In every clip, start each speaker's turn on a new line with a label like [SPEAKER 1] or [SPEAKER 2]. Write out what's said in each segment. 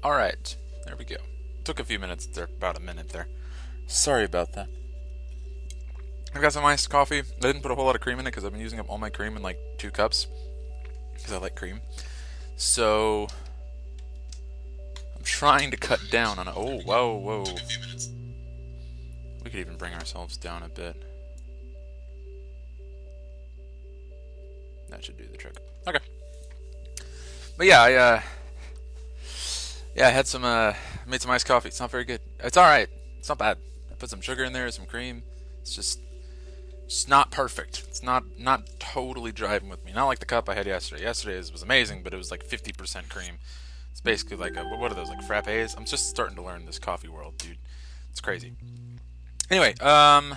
[SPEAKER 1] Alright, there we go. Took a few minutes there, about a minute there. Sorry about that. I've got some iced coffee. I didn't put a whole lot of cream in it because I've been using up all my cream in like 2 cups. Because I like cream. So, I'm trying to cut down on it. Oh, whoa, whoa. We could even bring ourselves down a bit. That should do the trick. Okay. But yeah, I had some, made some iced coffee. It's not very good. It's alright. It's not bad. I put some sugar in there, some cream. It's just not perfect. It's not totally driving with me. Not like the cup I had yesterday. Yesterday's was amazing, but it was like 50% cream. It's basically like what are those, like frappes? I'm just starting to learn this coffee world, dude. It's crazy. Anyway, I'm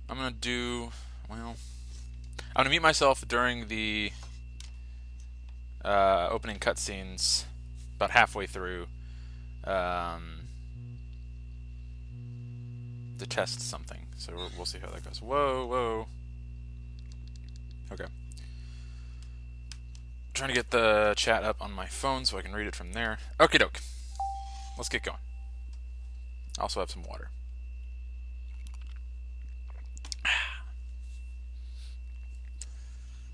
[SPEAKER 1] gonna do, well, I'm gonna mute myself during the opening cutscenes about halfway through to test something. So we'll see how that goes. Whoa, whoa. Okay. Trying to get the chat up on my phone so I can read it from there. Okie doke. Let's get going. I also have some water.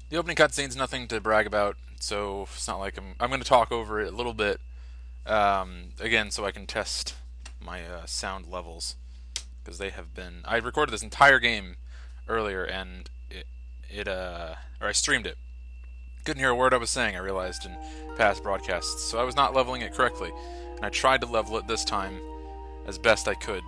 [SPEAKER 1] The opening cutscene's nothing to brag about, so it's not like I'm going to talk over it a little bit again, so I can test my sound levels, because they have been. I recorded this entire game earlier, and or I streamed it. Couldn't hear a word I was saying, I realized, in past broadcasts, so I was not leveling it correctly, and I tried to level it this time as best I could.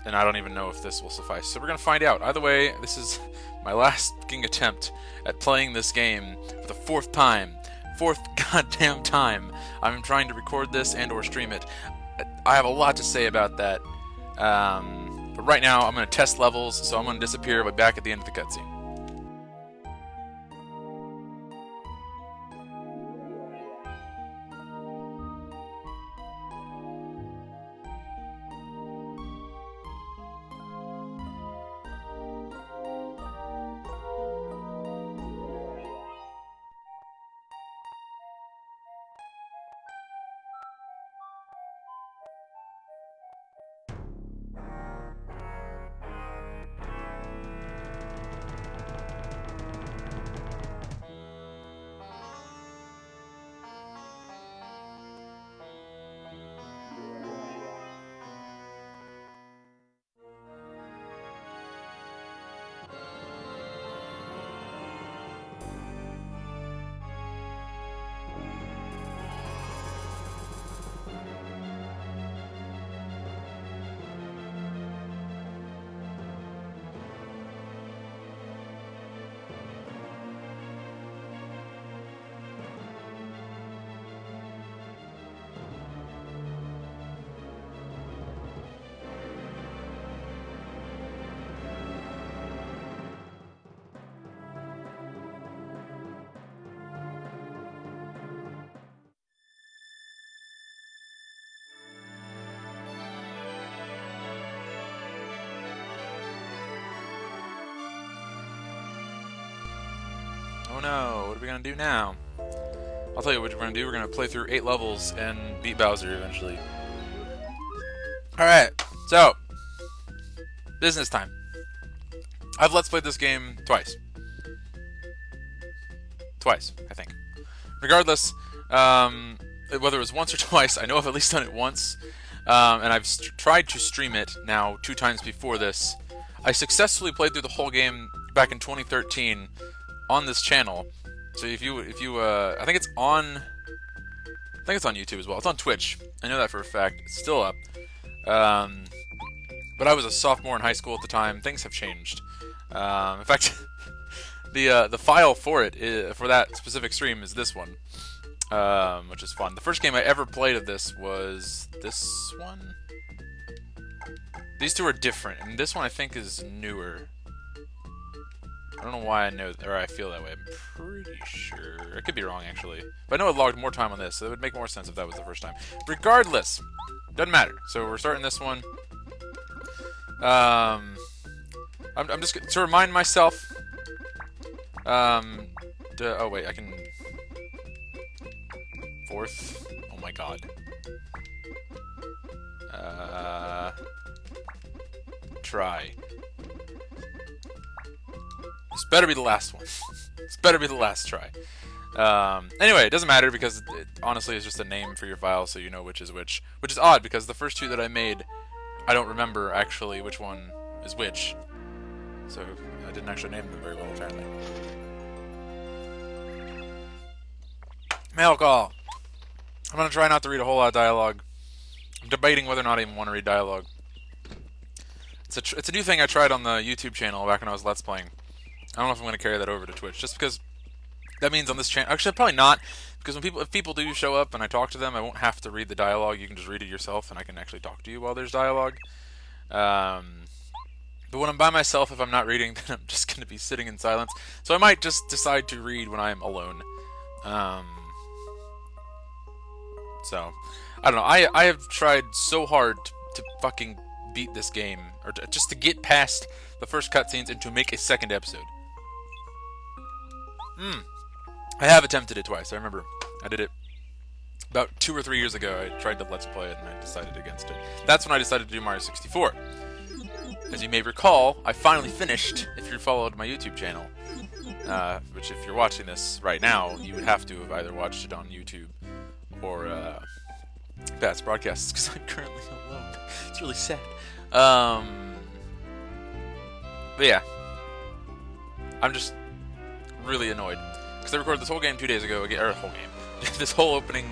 [SPEAKER 1] And I don't even know if this will suffice. So we're going to find out. Either way, this is my last fucking attempt at playing this game for the fourth time. Fourth goddamn time I'm trying to record this and or stream it. I have a lot to say about that. But right now, I'm going to test levels, so I'm going to disappear. I'll be back at the end of the cutscene. Oh no, what are we going to do now? I'll tell you what we're going to do. We're going to play through 8 levels and beat Bowser eventually. Alright, so, business time. I've Let's Played this game twice. Twice, I think. Regardless, whether it was once or twice, I know I've at least done it once. And I've tried to stream it now 2 times before this. I successfully played through the whole game back in 2013 on this channel. So if you I think it's on YouTube as well. It's on Twitch. I know that for a fact. It's still up. But I was a sophomore in high school at the time. Things have changed. In fact, the file for it for that specific stream is this one, which is fun. The first game I ever played of this was this one. These two are different, and this one I think is newer. I don't know why I know, or I feel that way. I'm pretty sure. I could be wrong, actually. But I know it logged more time on this, so it would make more sense if that was the first time. Regardless, doesn't matter. So we're starting this one. I'm just to remind myself. Oh wait, I can. Fourth. Oh my god. Try. This better be the last one. This better be the last try. Anyway, it doesn't matter because it honestly is just a name for your file, so you know which is which. Which is odd because the first two that I made, I don't remember actually which one is which. So I didn't actually name them very well, apparently. Mail call. I'm gonna try not to read a whole lot of dialogue. I'm debating whether or not I even want to read dialogue. It's a new thing I tried on the YouTube channel back when I was Let's Playing. I don't know if I'm gonna carry that over to Twitch, just because that means on this channel. Actually, probably not, because if people do show up and I talk to them, I won't have to read the dialogue. You can just read it yourself, and I can actually talk to you while there's dialogue. But when I'm by myself, if I'm not reading, then I'm just gonna be sitting in silence. So I might just decide to read when I'm alone. So, I don't know. I have tried so hard to fucking beat this game, or just to get past the first cutscenes and to make a second episode. I have attempted it twice. I remember I did it about 2 or 3 years ago. I tried to Let's Play it and I decided against it. That's when I decided to do Mario 64. As you may recall, I finally finished, if you followed my YouTube channel. Which if you're watching this right now, you would have to have either watched it on YouTube or past broadcasts, because I'm currently alone. It's really sad. But yeah. I'm just really annoyed. Because I recorded this whole game 2 days ago, or whole game. This whole opening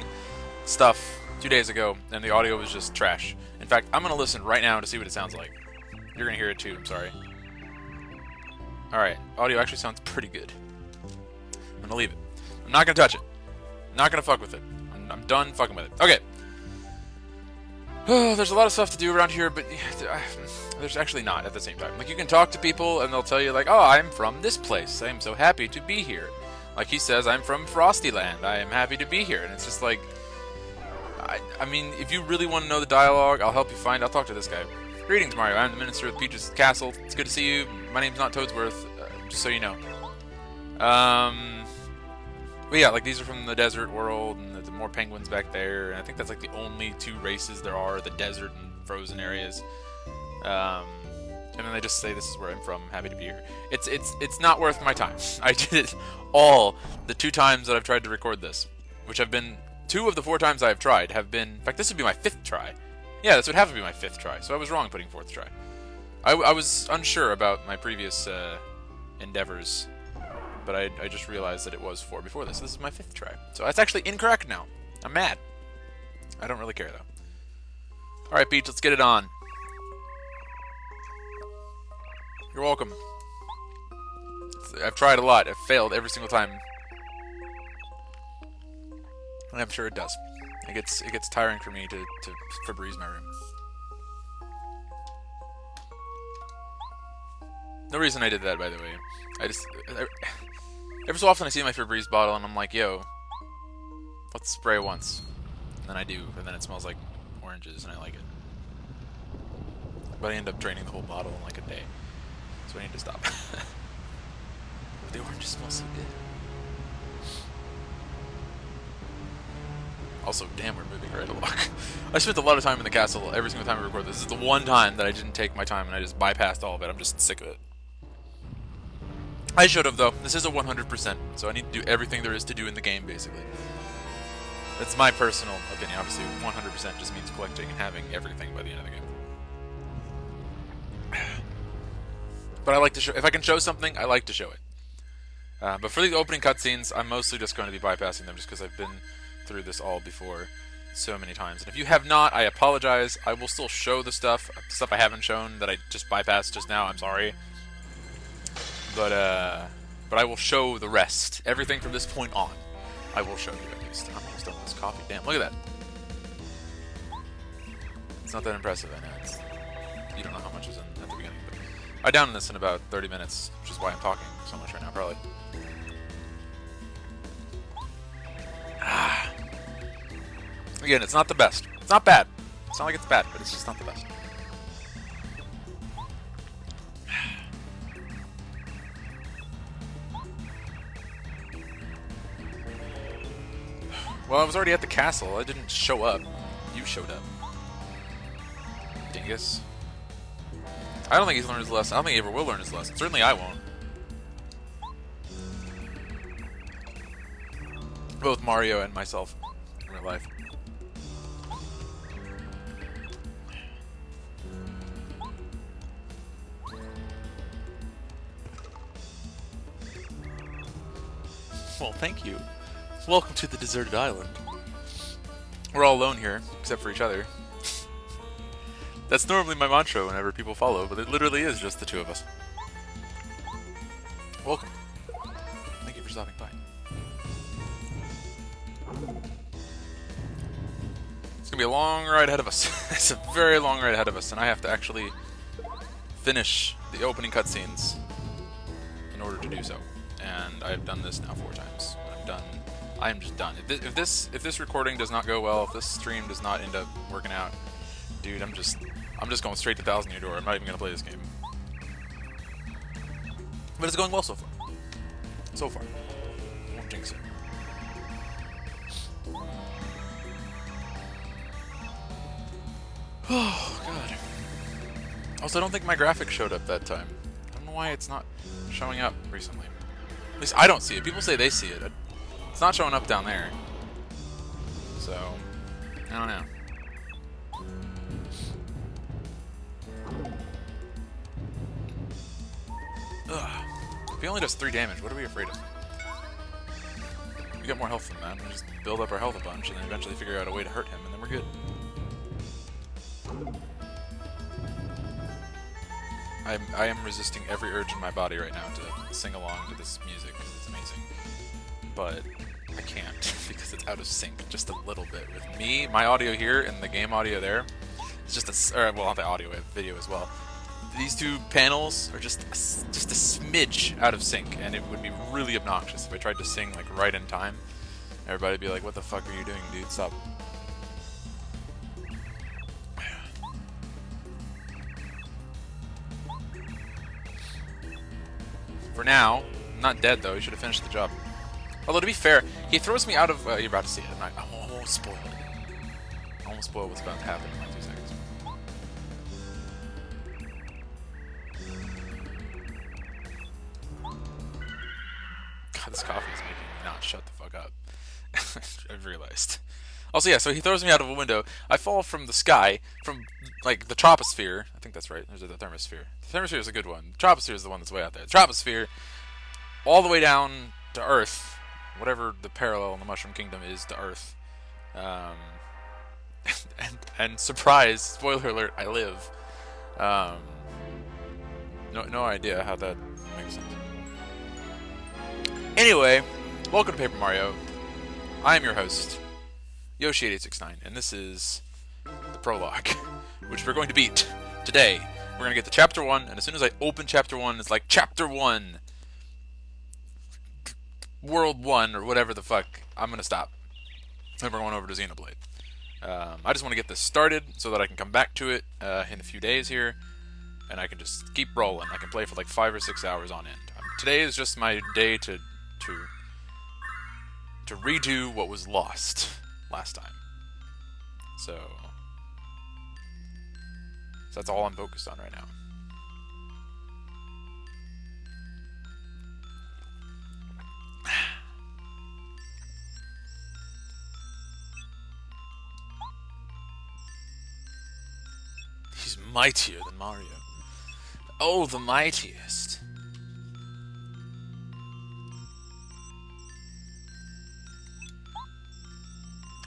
[SPEAKER 1] stuff 2 days ago, and the audio was just trash. In fact, I'm going to listen right now to see what it sounds like. You're going to hear it too, I'm sorry. Alright, audio actually sounds pretty good. I'm going to leave it. I'm not going to touch it. I'm not going to fuck with it. I'm done fucking with it. Okay. Oh, there's a lot of stuff to do around here, but there's actually not at the same time. Like, you can talk to people, and they'll tell you, like, oh, I'm from this place. I am so happy to be here. Like he says, I'm from Frostyland. I am happy to be here. And it's just like, I mean, if you really want to know the dialogue, I'll help you find. I'll talk to this guy. Greetings, Mario. I'm the Minister of Peach's Castle. It's good to see you. My name's not Toadsworth, just so you know. But yeah, like, these are from the desert world, and there's more penguins back there. And I think that's like the only two races there are, the desert and frozen areas. And then they just say, this is where I'm from, happy to be here. It's not worth my time. I did it all the 2 times that I've tried to record this, which have been 2 of the 4 times I've tried have been, in fact, this would be my 5th try. Yeah, this would have to be my 5th try, so I was wrong putting 4th try. I was unsure about my previous endeavors, but I just realized that it was 4 before this. This is my 5th try. So that's actually incorrect now. I'm mad. I don't really care, though. Alright, Peach, let's get it on. You're welcome. I've tried a lot. I've failed every single time. And I'm sure it does. It gets tiring for me to Febreze my room. No reason I did that, by the way. Every so often I see my Febreze bottle and I'm like, yo, let's spray once. And then I do, and then it smells like oranges and I like it. But I end up draining the whole bottle in like a day. So I need to stop. The oranges smell so good. Also, damn, we're moving right along. I spent a lot of time in the castle every single time I record this. This is the one time that I didn't take my time and I just bypassed all of it. I'm just sick of it. I should have, though. This is a 100%, so I need to do everything there is to do in the game, basically. That's my personal opinion. Obviously, 100% just means collecting and having everything by the end of the game. But I like to show... If I can show something, I like to show it. But for the opening cutscenes, I'm mostly just going to be bypassing them just because I've been through this all before so many times. And if you have not, I apologize. I will still show the stuff I haven't shown that I just bypassed just now. I'm sorry. But I will show the rest. Everything from this point on, I will show you at least. I'm almost done with this coffee. Damn, look at that. It's not that impressive, I know. You don't know how much is in at the beginning. But I downed this in about 30 minutes, which is why I'm talking so much right now, probably. Again, it's not the best. It's not bad. It's not like it's bad, but it's just not the best. Well, I was already at the castle. I didn't show up. You showed up. Dingus. I don't think he's learned his lesson. I don't think he ever will learn his lesson. Certainly I won't. Both Mario and myself in real life. Well, thank you. Welcome to the deserted island. We're all alone here, except for each other. That's normally my mantra whenever people follow, but it literally is just the two of us. Welcome. Thank you for stopping by. It's gonna be a long ride ahead of us. It's a very long ride ahead of us, and I have to actually finish the opening cutscenes in order to do so. And I've done this now 4 times. I'm done. I am just done. If this recording does not go well, if this stream does not end up working out, dude, I'm just going straight to Thousand Year Door. I'm not even gonna play this game. But it's going well so far. So far. Won't jinx it. Oh god. Also, I don't think my graphics showed up that time. I don't know why it's not showing up recently. At least I don't see it. People say they see it. It's not showing up down there. So, I don't know. Ugh. If he only does 3 damage, what are we afraid of? We got more health than that. We just build up our health a bunch and then eventually figure out a way to hurt him, and then we're good. I am resisting every urge in my body right now to sing along to this music because it's amazing. But I can't because it's out of sync just a little bit with me, my audio here, and the game audio there. It's just well, not the audio, video as well. These 2 panels are just a smidge out of sync, and it would be really obnoxious if I tried to sing like right in time. Everybody would be like, "What the fuck are you doing, dude? Stop." For now, I'm not dead though. He should have finished the job. Although to be fair, he throws me out of. You're about to see it. I won't spoil it. I won't spoil what's about to happen in like 2 seconds. God, this coffee is making me not shut the fuck up. I've realized. Also, yeah, so he throws me out of a window. I fall from the sky, from, like, the troposphere. I think that's right. There's the thermosphere. The thermosphere is a good one. The troposphere is the one that's way out there. The troposphere, all the way down to Earth, whatever the parallel in the Mushroom Kingdom is to Earth. And surprise, spoiler alert, I live. No idea how that makes sense. Anyway, welcome to Paper Mario. I am your host, Yoshi8869, and this is the prologue, which we're going to beat today. We're going to get to Chapter 1, and as soon as I open Chapter 1, it's like, Chapter 1, World 1, or whatever the fuck, I'm going to stop. And we're going over to Xenoblade. I just want to get this started so that I can come back to it in a few days here, and I can just keep rolling. I can play for like 5 or 6 hours on end. Today is just my day to redo what was lost last time. So that's all I'm focused on right now. He's mightier than Mario. Oh, the mightiest.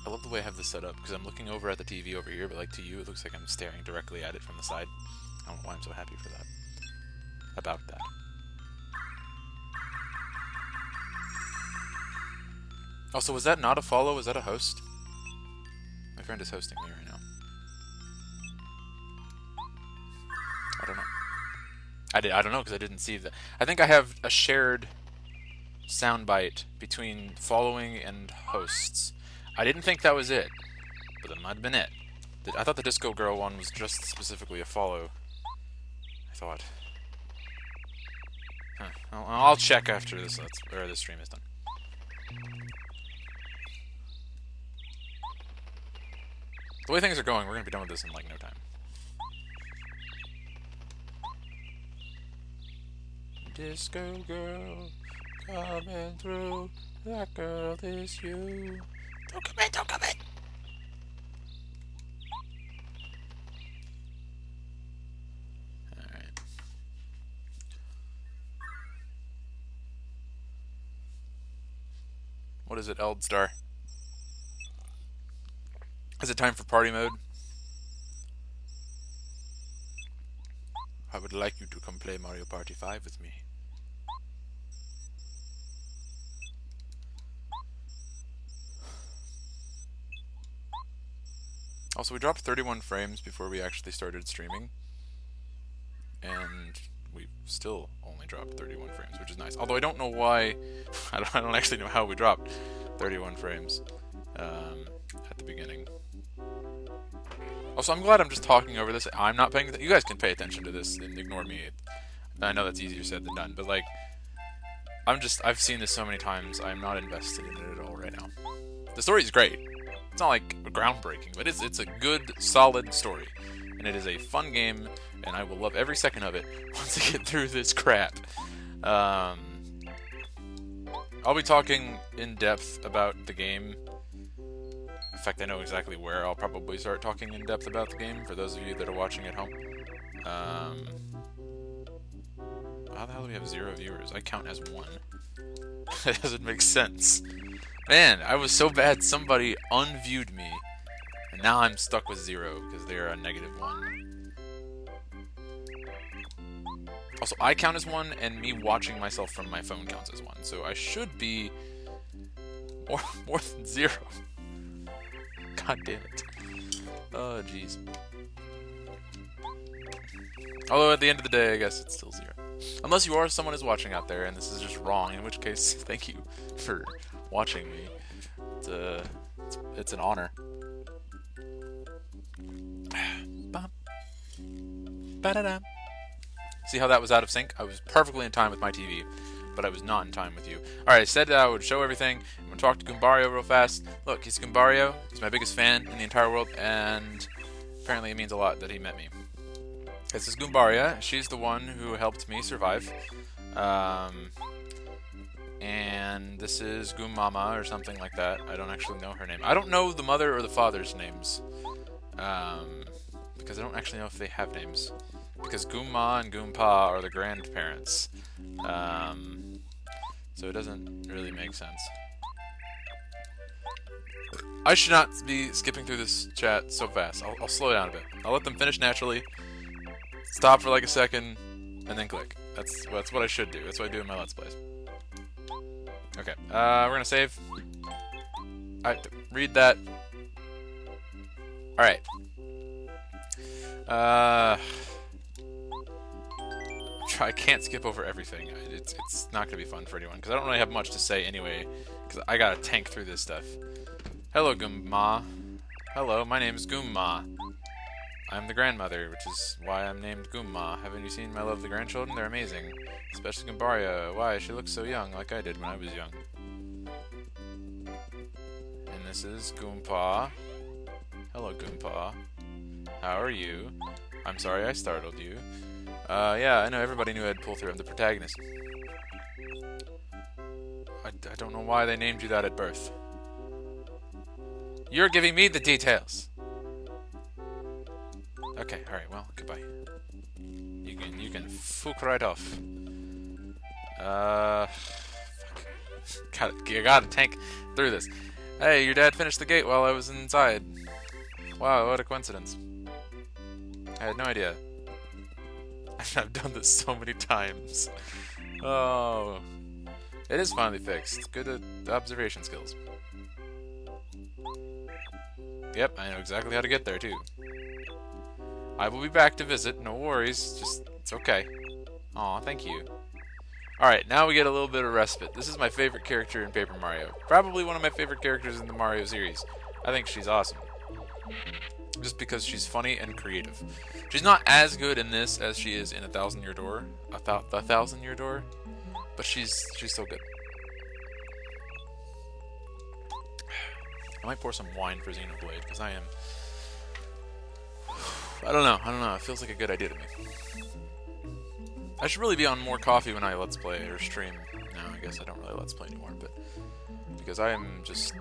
[SPEAKER 1] I love the way I have this set up, because I'm looking over at the TV over here, but like to you, it looks like I'm staring directly at it from the side. I don't know why I'm so happy for that. About that. Also, was that not a follow? Was that a host? My friend is hosting me right now. I don't know. I don't know, because I didn't see that. I think I have a shared soundbite between following and hosts. I didn't think that was it, but that might have been it. I thought the Disco Girl one was just specifically a follow. I thought. Huh. I'll, I'll check after this stream is done. The way things are going, we're gonna be done with this in like no time. Disco girl, coming through. That girl is you. Don't come in, don't come in! Alright. What is it, Eldstar? Is it time for party mode? I would like you to come play Mario Party 5 with me. Also, we dropped 31 frames before we actually started streaming. And we still only dropped 31 frames, which is nice. Although I don't know why... I don't actually know how we dropped 31 frames at the beginning. Also, I'm glad I'm just talking over this. I'm not paying... You guys can pay attention to this and ignore me. I know that's easier said than done, but like... I've seen this so many times, I'm not invested in it at all right now. The story is great. It's not like groundbreaking, but it's a good, solid story. And it is a fun game, and I will love every second of it once I get through this crap. I'll be talking in depth about the game. In fact, I know exactly where I'll probably start talking in depth about the game, for those of you that are watching at home. How the hell do we have 0 viewers? I count as 1. That doesn't make sense. Man, I was so bad somebody unviewed me, and now I'm stuck with 0 because they're a -1. Also, I count as 1, and me watching myself from my phone counts as 1, so I should be more than 0. God damn it. Oh, jeez. Although at the end of the day, I guess it's still 0. Unless you are someone who's watching out there, and this is just wrong, in which case, thank you for watching me. It's an honor. See how that was out of sync? I was perfectly in time with my TV, but I was not in time with you. Alright, I said that I would show everything. I'm going to talk to Goombario real fast. Look, he's Goombario. He's my biggest fan in the entire world, and apparently it means a lot that he met me. This is Goombaria. She's the one who helped me survive. And this is Goom Mama or something like that. I don't actually know her name. I don't know the mother or the father's names. Because I don't actually know if they have names. Because Goomma and Goompa are the grandparents. So it doesn't really make sense. I should not be skipping through this chat so fast. I'll slow down a bit. I'll let them finish naturally. Stop for like a second, and then click. That's what I should do. That's what I do in my Let's Plays. Okay, we're gonna save. Alright, read that. Alright. I can't skip over everything. It's not gonna be fun for anyone, because I don't really have much to say anyway, because I gotta tank through this stuff. Hello, Goomma. Hello, my name is Goomma. I'm the grandmother, which is why I'm named Goomma. Haven't you seen my lovely grandchildren? They're amazing. Especially Goombaria. Why, she looks so young, like I did when I was young. And this is Goompa. Hello, Goompa. How are you? I'm sorry I startled you. Yeah, I know everybody knew I'd pull through. I'm the protagonist. I don't know why they named you that at birth. You're giving me the details. Okay, alright, well, goodbye. You can fuck right off. Fuck. Gotta tank through this. Hey, your dad finished the gate while I was inside. Wow, what a coincidence. I had no idea. I've done this so many times. Oh. It is finally fixed. Good observation skills. Yep, I know exactly how to get there, too. I will be back to visit, no worries, just, it's okay. Aw, thank you. Alright, now we get a little bit of respite. This is my favorite character in Paper Mario. Probably one of my favorite characters in the Mario series. I think she's awesome. Just because she's funny and creative. She's not as good in this as she is in A Thousand Year Door. A Thousand Year Door. But she's so good. I might pour some wine for Xenoblade, because I am I don't know. I don't know. It feels like a good idea to me. I should really be on more coffee when I let's play or stream. No, I guess I don't really let's play anymore, but because I am just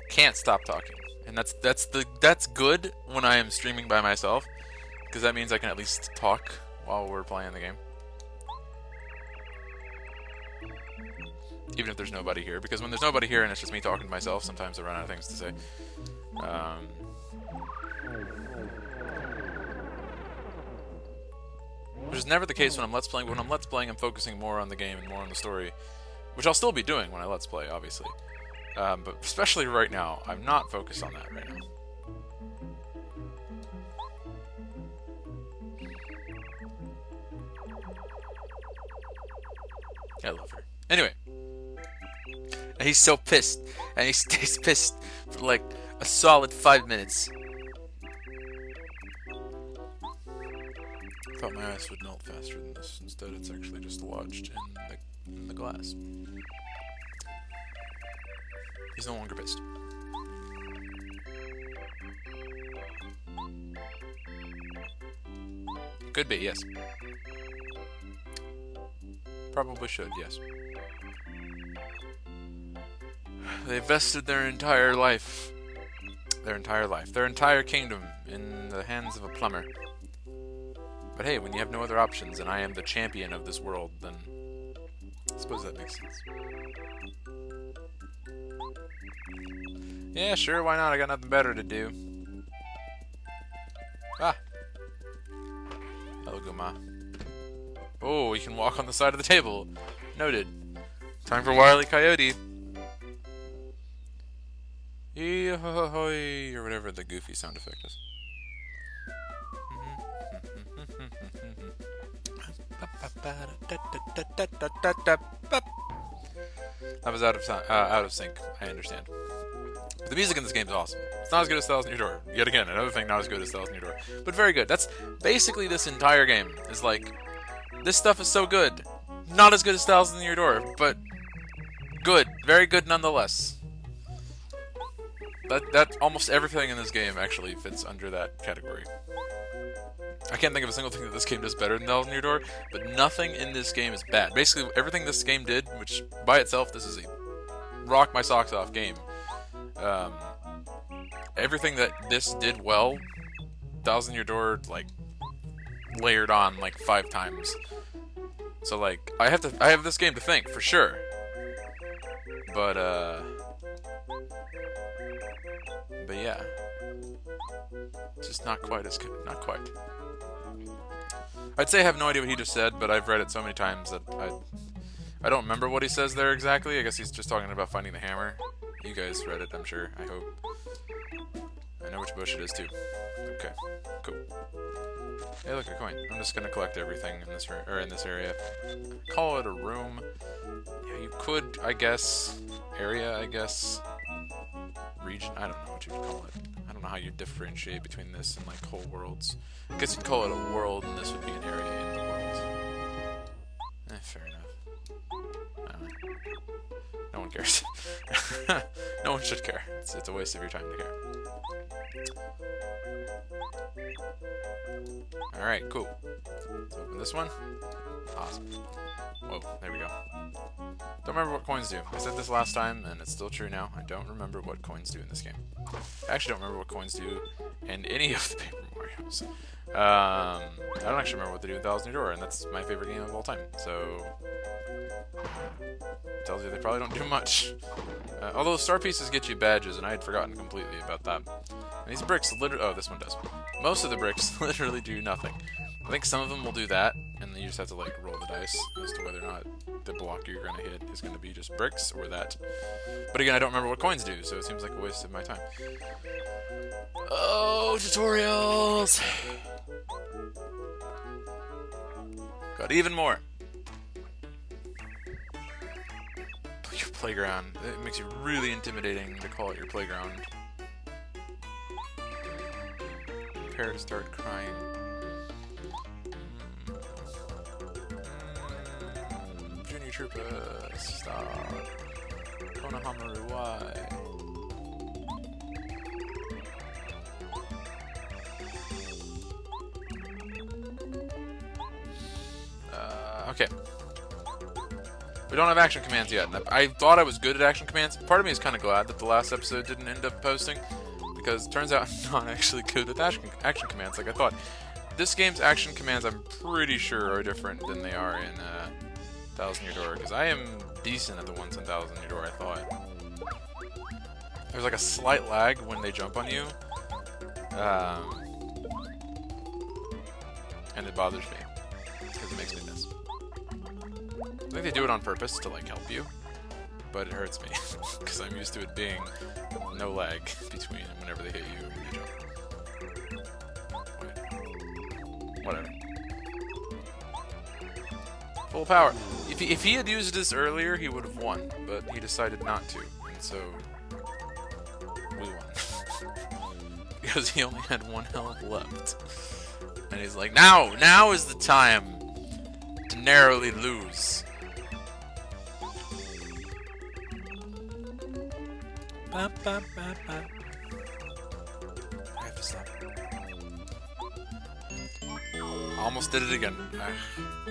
[SPEAKER 1] can't stop talking, and that's good when I am streaming by myself, because that means I can at least talk while we're playing the game, even if there's nobody here. Because when there's nobody here and it's just me talking to myself, sometimes I run out of things to say. Which is never the case when I'm let's playing. When I'm let's playing, I'm focusing more on the game and more on the story, which I'll still be doing when I let's play, obviously. But especially right now, I'm not focused on that right now. I love her. Anyway. And he's so pissed. And he stays pissed for like a solid 5 minutes. I thought my ice would melt faster than this. Instead, it's actually just lodged in the glass. He's no longer pissed. Could be, yes. Probably should, yes. They vested their entire life, their entire kingdom in the hands of a plumber. But hey, when you have no other options and I am the champion of this world, then I suppose that makes sense. Yeah, sure, why not? I got nothing better to do. Ah! Hello, Guma. Oh, you can walk on the side of the table. Noted. Time for Wile E. Coyote. Yee-ho-ho-hoy, or whatever the goofy sound effect is. That was out of sync. I understand. But the music in this game is awesome. It's not as good as Thousand Year Door. Yet again, another thing not as good as Thousand Year Door, but very good. That's basically this entire game. Is like, this stuff is so good. Not as good as Thousand Year Door, but good. Very good nonetheless. That almost everything in this game actually fits under that category. I can't think of a single thing that this game does better than Thousand Year Door, but nothing in this game is bad. Basically, everything this game did, which by itself, this is a rock my socks off game. Everything that this did well, Thousand Year Door like layered on like 5 times. So like I have this game to thank for sure. But yeah, just not quite as good. Not quite. I'd say I have no idea what he just said, but I've read it so many times that I don't remember what he says there exactly. I guess he's just talking about finding the hammer. You guys read it, I'm sure. I hope. I know which bush it is too. Okay, cool. Hey, look, a coin. I'm just gonna collect everything in this in this area. Call it a room. Yeah, you could, I guess. Area, I guess. Region. I don't know what you'd call it. I don't know how you differentiate between this and like whole worlds. I guess you'd call it a world, and this would be an area in the world. Fair enough. I don't know. No one cares. No one should care. It's a waste of your time to care. Alright, cool. Let's open this one. Awesome. Whoa, there we go. Don't remember what coins do. I said this last time, and it's still true now. I don't remember what coins do in this game. I actually don't remember what coins do in any of the Paper Marios. I don't actually remember what they do in Thousand Year Door, and that's my favorite game of all time. So, tells you they probably don't do much. Although star pieces get you badges, and I had forgotten completely about that. And these bricks literally... Oh, this one does. Most of the bricks literally do nothing. I think some of them will do that, and then you just have to like roll the dice as to whether or not the block you're going to hit is going to be just bricks or that. But again, I don't remember what coins do, so it seems like a waste of my time. Oh, tutorials! Got even more. Your playground. It makes you really intimidating to call it your playground. Prepare to start crying. Junior Troopa, stop. Konohamaru, why? We don't have action commands yet. And I thought I was good at action commands. Part of me is kind of glad that the last episode didn't end up posting, because it turns out I'm not actually good with action commands like I thought. This game's action commands, I'm pretty sure, are different than they are in Thousand Year Door, because I am decent at the ones in Thousand Year Door, I thought. There's like a slight lag when they jump on you, and it bothers me, because it makes me miss. I think they do it on purpose to like help you, but it hurts me, because I'm used to it being no lag between whenever they hit you and you jump. Wait. Whatever. Full power. If he had used this earlier, he would have won, but he decided not to, and so we won. Because he only had one health left. And he's like, now is the time to narrowly lose. Ba, ba, ba, ba. I have to stop. Almost did it again.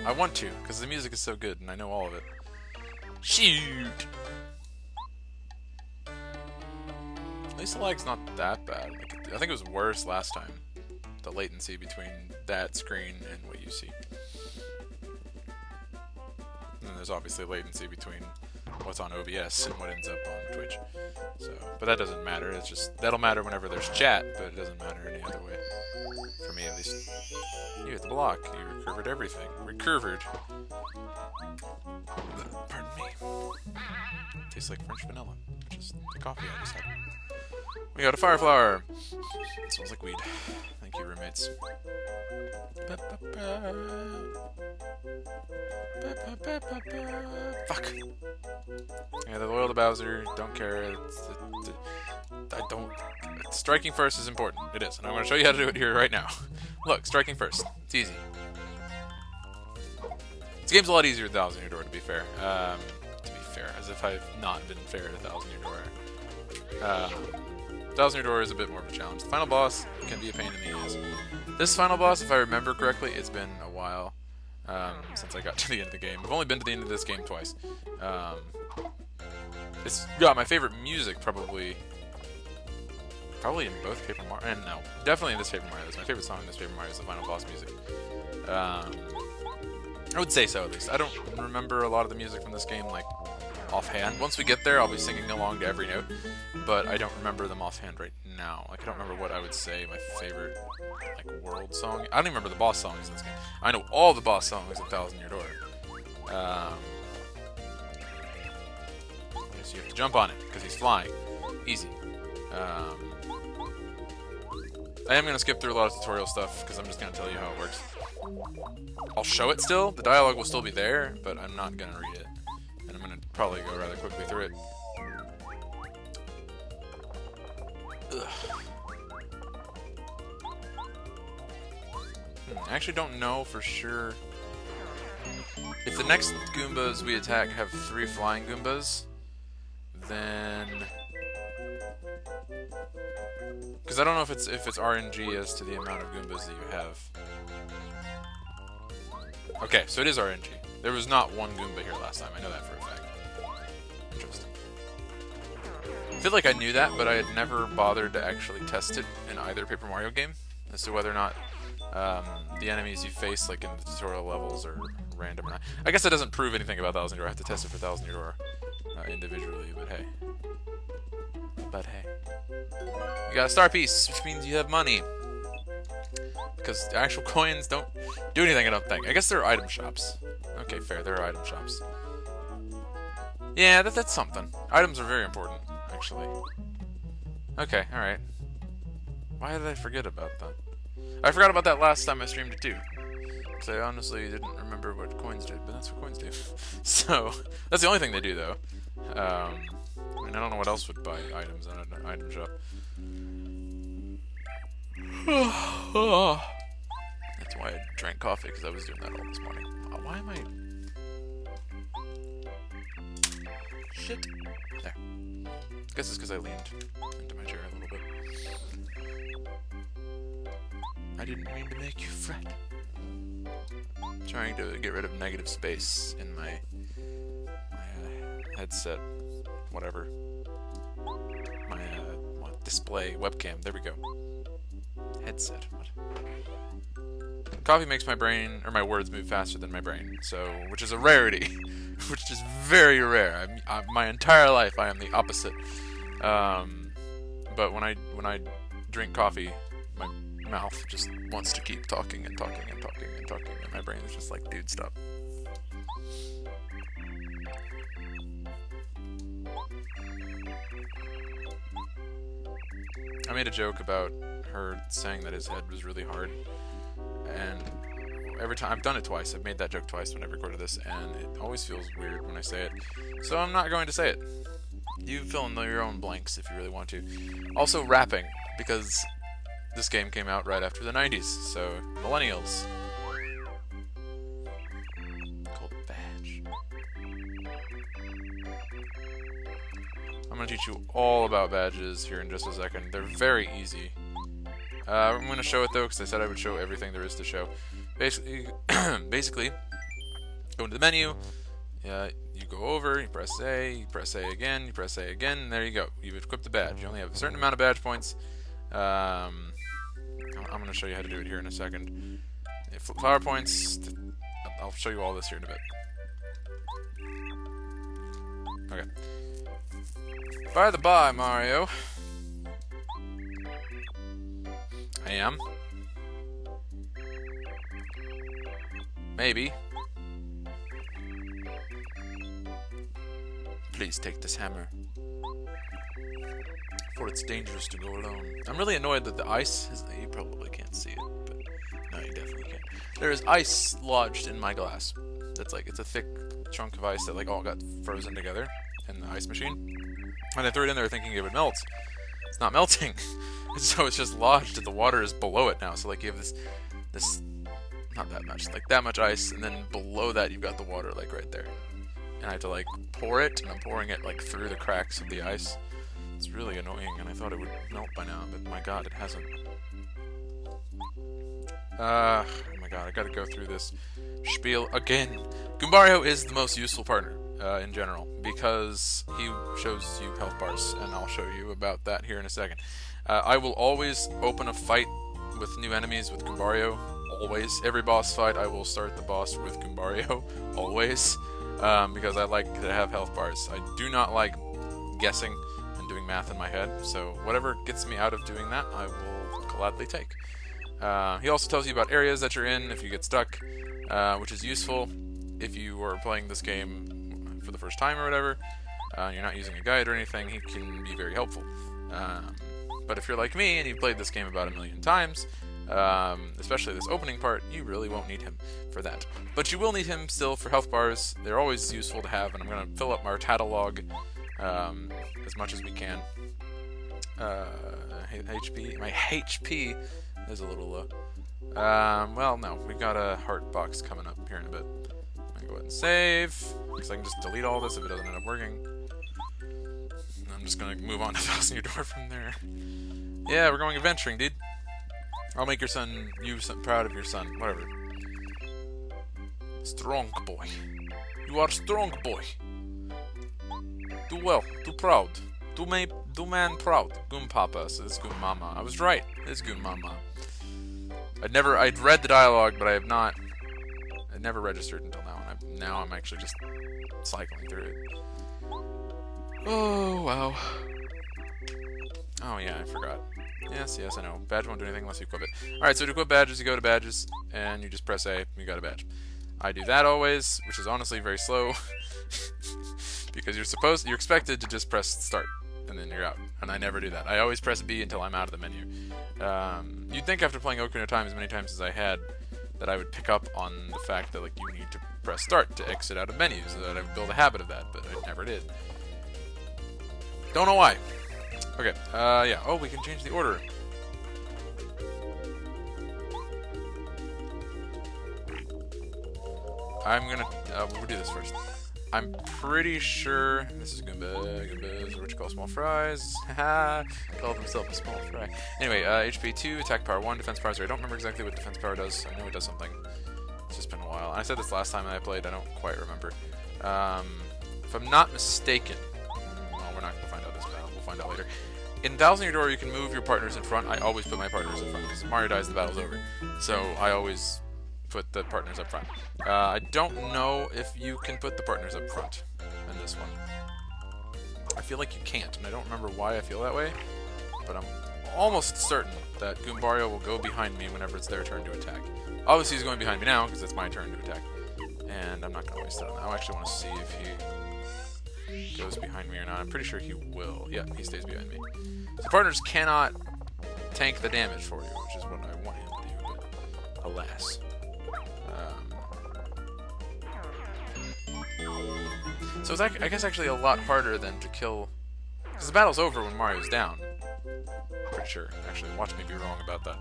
[SPEAKER 1] I want to, because the music is so good and I know all of it. Shoot! At least the lag's not that bad. I think it was worse last time. The latency between that screen and what you see. And there's obviously latency between what's on OBS and what ends up on Twitch. So, but that doesn't matter. It's just that'll matter whenever there's chat, but it doesn't matter any other way. For me, at least. You hit the block. You recurved everything. Recurved. Pardon me. Tastes like French vanilla, which is the coffee I just had. We got a fire flower. It smells like weed. Thank you, roommates. Fuck. Yeah, the loyal to Bowser. Don't care. I don't. Striking first is important. It is, and I'm going to show you how to do it here right now. Look, striking first. It's easy. This game's a lot easier than Thousand Year Door, to be fair. As if I've not been fair to Thousand Year Door. Thousand Year Door is a bit more of a challenge. The final boss can be a pain in the ass. This final boss, if I remember correctly, it's been a while since I got to the end of the game. I've only been to the end of this game twice. It's got my favorite music, probably in both Paper Mario, and no, definitely in this Paper Mario. That's my favorite song in this Paper Mario is the final boss music. I would say so, at least. I don't remember a lot of the music from this game, like, offhand. Once we get there, I'll be singing along to every note, but I don't remember them offhand right now. Like, I don't remember what I would say my favorite, like, world song. I don't even remember the boss songs in this game. I know all the boss songs of Thousand Year Door. So you have to jump on it, because he's flying. Easy. I am going to skip through a lot of tutorial stuff, because I'm just going to tell you how it works. I'll show it still. The dialogue will still be there, but I'm not going to read it. And I'm going to probably go rather quickly through it. Ugh. I actually don't know for sure. If the next Goombas we attack have 3 flying Goombas, then... Because I don't know if it's RNG as to the amount of Goombas that you have. Okay, so it is RNG. There was not one Goomba here last time. I know that for a fact. Interesting. I feel like I knew that, but I had never bothered to actually test it in either Paper Mario game as to whether or not the enemies you face, like in the tutorial levels, are random or not. I guess that doesn't prove anything about Thousand Year Door. I have to test it for Thousand Year Door individually, but hey. You got a star piece, which means you have money. Because the actual coins don't do anything, I don't think. I guess there are item shops. Okay, fair, there are item shops. Yeah, that's something. Items are very important, actually. Okay, alright. Why did I forget about that? I forgot about that last time I streamed it too. Because I honestly didn't remember what coins did, but that's what coins do. So, that's the only thing they do, though. I mean, I don't know what else would buy items on an item shop. That's why I drank coffee, because I was doing that all this morning. Why am I... Shit. There. Guess it's because I leaned into my chair a little bit. I didn't mean to make you fret. I'm trying to get rid of negative space in my headset, whatever. My what, display webcam. There we go. Headset. What? Coffee makes my brain or my words move faster than my brain, so which is a rarity, which is very rare. My entire life I am the opposite. But when I drink coffee, my mouth just wants to keep talking and talking and talking and talking, and my brain is just like, dude, stop. I made a joke about her saying that his head was really hard, and every time I've done it twice. I've made that joke twice when I recorded this, and it always feels weird when I say it. So I'm not going to say it. You fill in your own blanks if you really want to. Also, rapping, because this game came out right after the 90s, so millennials. Called Badge. I'm going to teach you all about badges here in just a second. They're very easy. I'm going to show it though, because I said I would show everything there is to show. Basically, go into the menu, you go over, you press A again, you press A again, and there you go. You've equipped the badge. You only have a certain amount of badge points. I'm going to show you how to do it here in a second. Flower points, I'll show you all this here in a bit. Okay. By the by, Mario. I am. Maybe. Please take this hammer, for it's dangerous to go alone. I'm really annoyed that the ice is... You probably can't see it, but... No, you definitely can. There is ice lodged in my glass. That's like, it's a thick chunk of ice that like all got frozen together in the ice machine. And I threw it in there thinking it would melt. It's not melting. So it's just lodged and the water is below it now. So like you have this not that much, like that much ice, and then below that you've got the water like right there. And I have to like pour it, and I'm pouring it like through the cracks of the ice. It's really annoying, and I thought it would melt by now, but my god, it hasn't. Oh my god, I gotta go through this spiel again. Goombario is the most useful partner in general, because he shows you health bars, and I'll show you about that here in a second. I will always open a fight with new enemies with Goombario. Always. Every boss fight, I will start the boss with Goombario. Always. Because I like to have health bars. I do not like guessing and doing math in my head, so whatever gets me out of doing that, I will gladly take. He also tells you about areas that you're in if you get stuck, which is useful if you are playing this game for the first time or whatever. You're not using a guide or anything, he can be very helpful. But if you're like me and you've played this game about 1,000,000 times, especially this opening part, you really won't need him for that. But you will need him still for health bars. They're always useful to have, and I'm going to fill up our catalog as much as we can. HP, my HP is a little low. Well, no, we've got a heart box coming up here in a bit. I'm going to go ahead and save, because I can just delete all this if it doesn't end up working. I'm just going to move on to Fasten Your Door from there. Yeah, we're going adventuring, dude. I'll make your son, proud of your son, whatever. Strong boy. You are strong boy. Do well, do proud. Do man proud. Goom Papa says Goom Mama. I was right. It's Goom Mama. I'd read the dialogue, but I'd never registered until now, and now I'm actually just cycling through it. Oh, wow. Oh, yeah, I forgot. Yes, I know. Badge won't do anything unless you equip it. Alright, so to equip badges, you go to badges, and you just press A, you got a badge. I do that always, which is honestly very slow, because you're expected to just press start, and then you're out. And I never do that. I always press B until I'm out of the menu. You'd think after playing Ocarina of Time as many times as I had, that I would pick up on the fact that like you need to press start to exit out of menus, so that I would build a habit of that, but I never did. Don't know why. Okay, yeah. Oh, we can change the order. I'm gonna, we'll do this first. I'm pretty sure, this is Goombas, or what you call small fries. Haha, called himself a small fry. Anyway, HP 2, attack power 1, defense power 0. I don't remember exactly what defense power does. I know it does something. It's just been a while. I said this last time that I played, I don't quite remember. if I'm not mistaken, well, we're not going to find out this battle. We'll find out later. In 1000 Year Door, you can move your partners in front. I always put my partners in front because if Mario dies, the battle's over. So I always put the partners up front. I don't know if you can put the partners up front in this one. I feel like you can't, and I don't remember why I feel that way, but I'm almost certain that Goombario will go behind me whenever it's their turn to attack. Obviously, he's going behind me now because it's my turn to attack, and I'm not going to waste it on that. I actually want to see if he goes behind me or not. I'm pretty sure he will. Yeah, he stays behind me. So partners cannot tank the damage for you, which is what I want him to do, but alas. So it's, I guess, actually a lot harder than to kill... Because the battle's over when Mario's down. Pretty sure. Actually, watch me be wrong about that.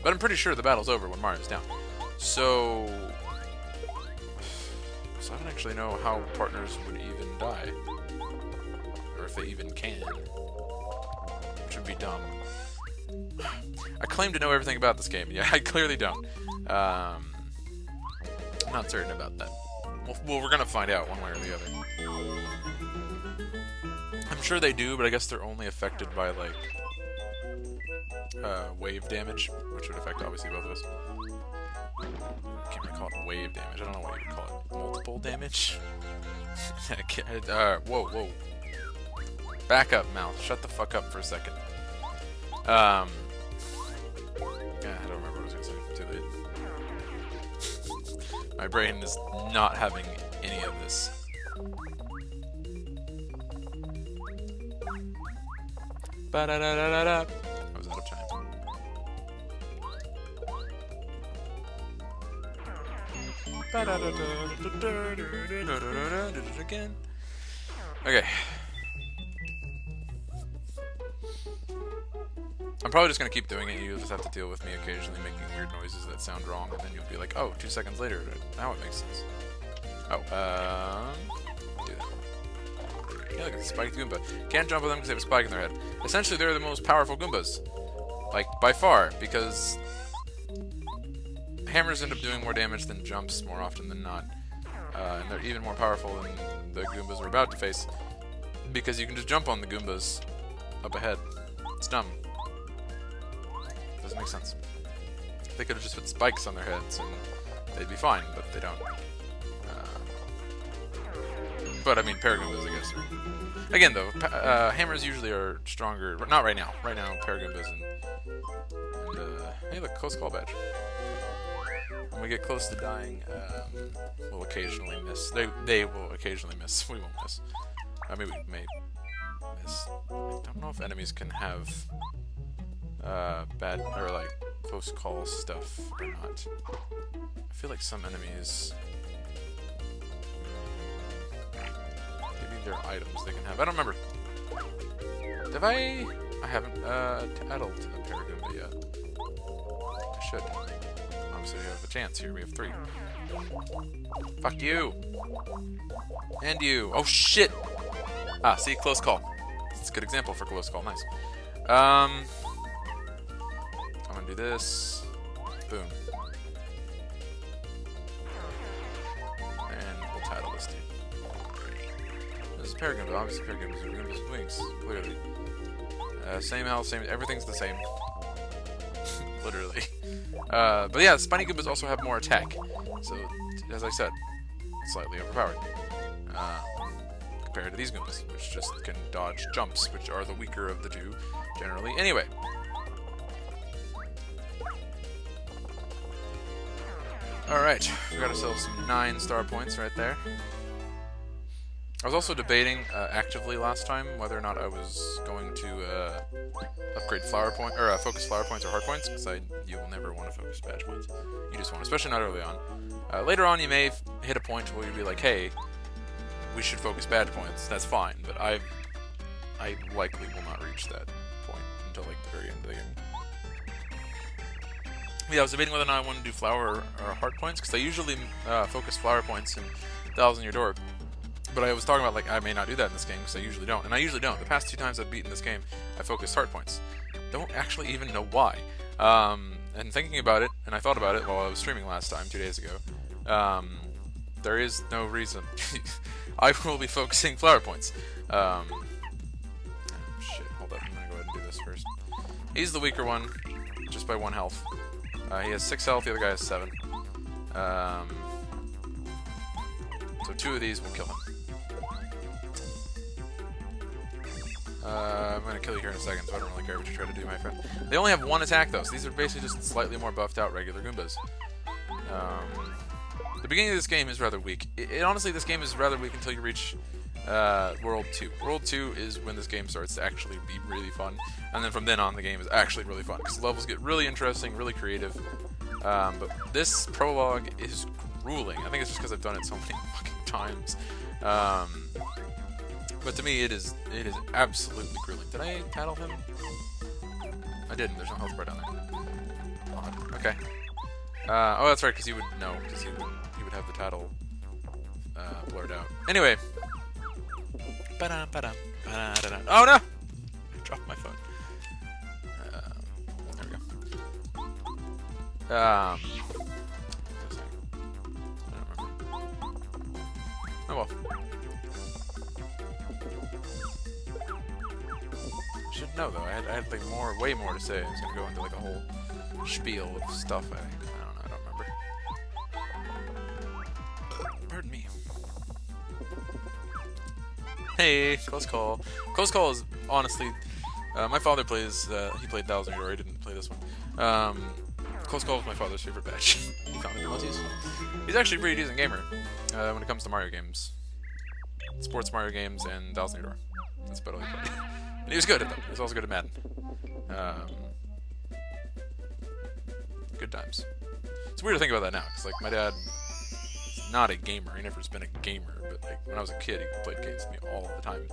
[SPEAKER 1] But I'm pretty sure the battle's over when Mario's down. So I don't actually know how partners would even die. Or if they even can. Which would be dumb. I claim to know everything about this game. Yeah, I clearly don't. I'm not certain about that. Well, we're gonna find out one way or the other. I'm sure they do, but I guess they're only affected by, like, wave damage, which would affect, obviously, both of us. I can't really call it wave damage. I don't know what you would call it. Multiple damage? Whoa. Back up, mouth. Shut the fuck up for a second. Yeah, I don't remember what I was gonna say. Too late. My brain is not having any of this. Ba-da-da-da-da-da. I was out of time. Again. Okay. I'm probably just gonna keep doing it. You'll just have to deal with me occasionally making weird noises that sound wrong, and then you'll be like, oh, 2 seconds later, now it makes sense. Oh, do that. Yeah, look at the spiked Goomba. Can't jump on them because they have a spike in their head. Essentially, they're the most powerful Goombas. Like, by far, because hammers end up doing more damage than jumps more often than not. And they're even more powerful than the Goombas we're about to face, because you can just jump on the Goombas up ahead. It's dumb. Doesn't make sense. They could have just put spikes on their heads and they'd be fine, but they don't. But I mean, Paragoombas, I guess. Again, though, hammers usually are stronger. But not right now. Right now, Paragoombas and hey, look, close call badge. When we get close to dying, we'll occasionally miss. They will occasionally miss. We won't miss. I mean, we may miss. I don't know if enemies can have bad or like close call stuff or not. I feel like some enemies, maybe they're items they can have. I don't remember. Have I haven't tattled a Paragoomba yet. I should. Obviously, we have a chance here. We have 3. Fuck you. And you. Oh shit. Ah, see, close call. It's a good example for close call. Nice. I'm gonna do this. Boom. And we'll tattle this dude. This is Paragoomba. Obviously, Paragoomba's are Goomba's wings. Clearly. Same health, same. Everything's the same. Literally. But yeah, Spiny Goombas also have more attack. So, as I said, slightly overpowered. Compared to these Goombas, which just can dodge jumps, which are the weaker of the two, generally. Anyway. Alright, we got ourselves some 9 star points right there. I was also debating actively last time whether or not I was going to upgrade flower point or focus flower points or heart points, because you will never want to focus badge points. You just want, especially not early on. Later on, you may hit a point where you'll be like, "Hey, we should focus badge points." That's fine, but I likely will not reach that point until like the very end of the game. Yeah, I was debating whether or not I want to do flower or heart points, because I usually focus flower points in 1000 Year Door. But I was talking about, like, I may not do that in this game, because I usually don't. And I usually don't. The past 2 times I've beaten this game, I focused heart points. Don't actually even know why. And thinking about it, and I thought about it while I was streaming last time, 2 days ago, There is no reason. I will be focusing flower points. Oh, shit, hold up. I'm gonna go ahead and do this first. He's the weaker one, just by 1 health. He has 6 health, the other guy has 7. So 2 of these will kill him. I'm gonna kill you here in a second, so I don't really care what you try to do, my friend. They only have 1 attack, though, so these are basically just slightly more buffed out regular Goombas. The beginning of this game is rather weak. Honestly, this game is rather weak until you reach World 2. World 2 is when this game starts to actually be really fun, and then from then on the game is actually really fun, because the levels get really interesting, really creative. But this prologue is grueling. I think it's just because I've done it so many fucking times. But to me, it is absolutely grueling. Did I tattle him? I didn't. There's no health bar down there. Odd. Okay. Oh, that's right, because he would know, because he would have the tattle blurred out. Anyway. Oh no! I dropped my phone. There we go. I don't remember. Oh well. I should know though. I had like way more to say. I was gonna go into like a whole spiel of stuff. I think. I don't remember. Pardon me. Hey, close call. Close call is honestly, my father plays. He played 1000 Year. I didn't play this one. Close call is my father's favorite badge. He found it the most useful. He's actually a pretty decent gamer when it comes to Mario games, sports Mario games, and 1000 Year. That's about all he played. And he was good at them. He was also good at Madden. Good times. It's weird to think about that now, because like my dad is not a gamer. He never has been a gamer, but like when I was a kid, he played games with me all the time.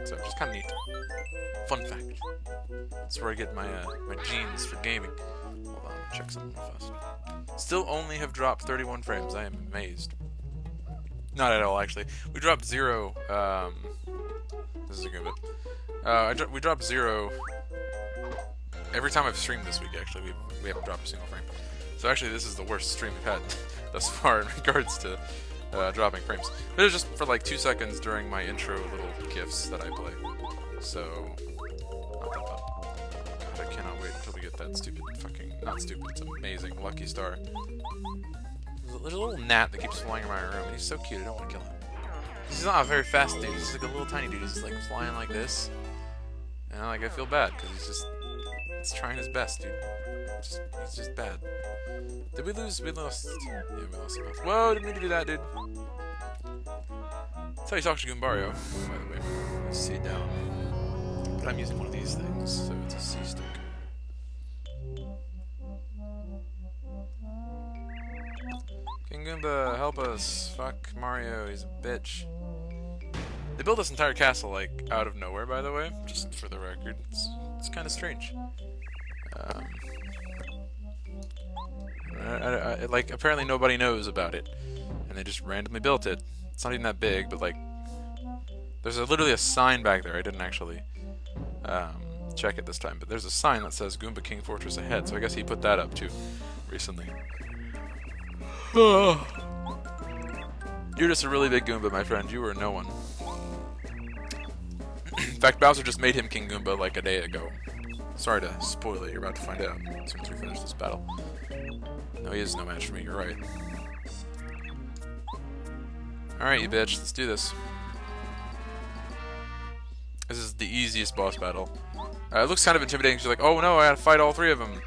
[SPEAKER 1] So it's just kind of neat. Fun fact. That's where I get my my genes for gaming. Hold on, check something real fast. Still only have dropped 31 frames. I am amazed. Not at all, actually. We dropped 0. This is a good bit. We dropped 0 every time I've streamed this week. Actually, we haven't dropped a single frame. So actually, this is the worst stream we've had thus far in regards to dropping frames. But it was just for like 2 seconds during my intro little gifs that I play. So not that fun. God, I cannot wait until we get that stupid fucking it's amazing Lucky Star. There's a little gnat that keeps flying around my room, and he's so cute. I don't want to kill him. He's not a very fast dude. He's like a little tiny dude. He's just like flying like this, and like I feel bad because he's trying his best, dude. He's just bad. Did we lose? We lost. Yeah, we lost him. Whoa! Didn't mean to do that, dude. That's how you talk to Goombario, by the way. Let's see it down. But I'm using one of these things, so it's a C stick. King Goomba, help us. Fuck Mario, he's a bitch. They built this entire castle, like, out of nowhere, by the way. Just for the record. It's kind of strange. Like, apparently nobody knows about it. And they just randomly built it. It's not even that big, but, like... There's literally a sign back there. I didn't actually check it this time. But there's a sign that says Goomba King Fortress ahead. So I guess he put that up, too, recently. You're just a really big Goomba, my friend. You are no one. In fact, Bowser just made him King Goomba like a day ago. Sorry to spoil it. You're about to find out as soon as we finish this battle. No, he is no match for me. You're right. Alright, you bitch. Let's do this. This is the easiest boss battle. It looks kind of intimidating. She's like, oh no, I gotta fight all 3 of them.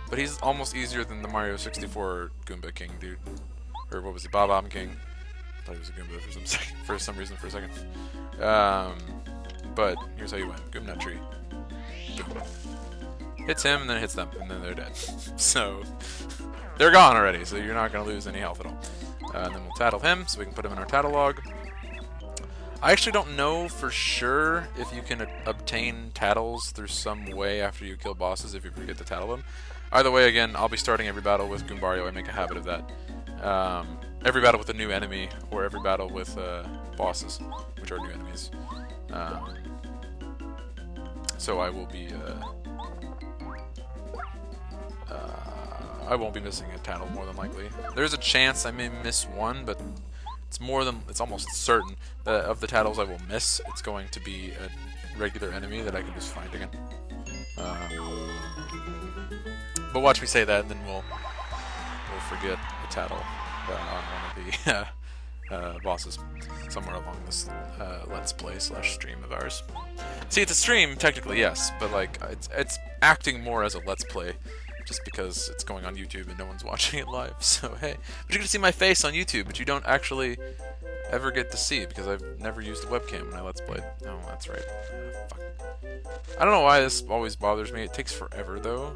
[SPEAKER 1] But he's almost easier than the Mario 64 Goomba King, dude. Or what was he? Bob-omb King. I thought he was a Goomba for some reason for a second. But here's how you win. Goom Nut Tree. Boom. Hits him, and then hits them, and then they're dead. So, they're gone already, so you're not going to lose any health at all. And then we'll tattle him, so we can put him in our tattle log. I actually don't know for sure if you can obtain tattles through some way after you kill bosses if you forget to tattle them. Either way, again, I'll be starting every battle with Goombario. I make a habit of that. Every battle with a new enemy, or every battle with bosses, which are new enemies. So I will be... I won't be missing a Tattle more than likely. There's a chance I may miss one, but it's almost certain that of the Tattles I will miss, it's going to be a regular enemy that I can just find again. But watch me say that, and then we'll forget the Tattle on one of the bosses somewhere along this Let's Play / stream of ours. See, it's a stream technically, yes, but like it's acting more as a Let's Play, just because it's going on YouTube and no one's watching it live. So hey, but you're gonna see my face on YouTube, but you don't actually ever get to see because I've never used a webcam when I Let's Played. Oh, that's right. Fuck. I don't know why this always bothers me. It takes forever though.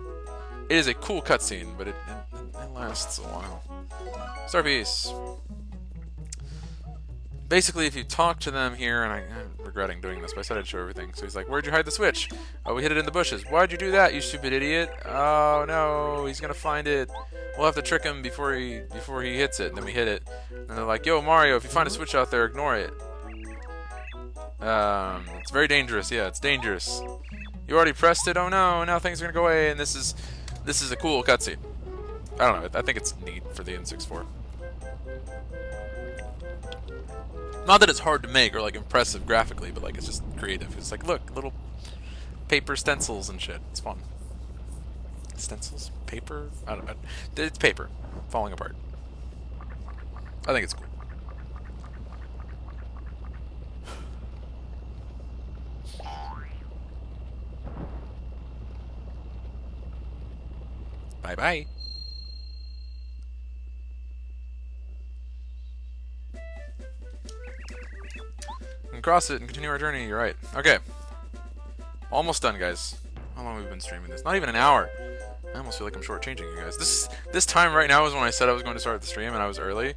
[SPEAKER 1] It is a cool cutscene, but it lasts a while. Star piece. Basically, if you talk to them here, and I'm regretting doing this, but I said I'd show everything. So he's like, "Where'd you hide the switch?" "Oh, we hid it in the bushes." "Why'd you do that, you stupid idiot?" "Oh no, he's gonna find it. We'll have to trick him before he hits it." And then we hit it, and they're like, "Yo, Mario, if you find a switch out there, ignore it. It's very dangerous. Yeah, it's dangerous. You already pressed it. Oh no, now things are gonna go away." And this is a cool cutscene. I don't know. I think it's neat for the N64. Not that it's hard to make or like impressive graphically, but like it's just creative. It's like, look, little paper stencils and shit. It's fun. Stencils? Paper? I don't know. It's paper falling apart. I think it's cool. Bye bye. Cross it and continue our journey. You're right. Okay. Almost done, guys. How long have we been streaming this? Not even an hour. I almost feel like I'm shortchanging you guys. This time right now is when I said I was going to start the stream, and I was early.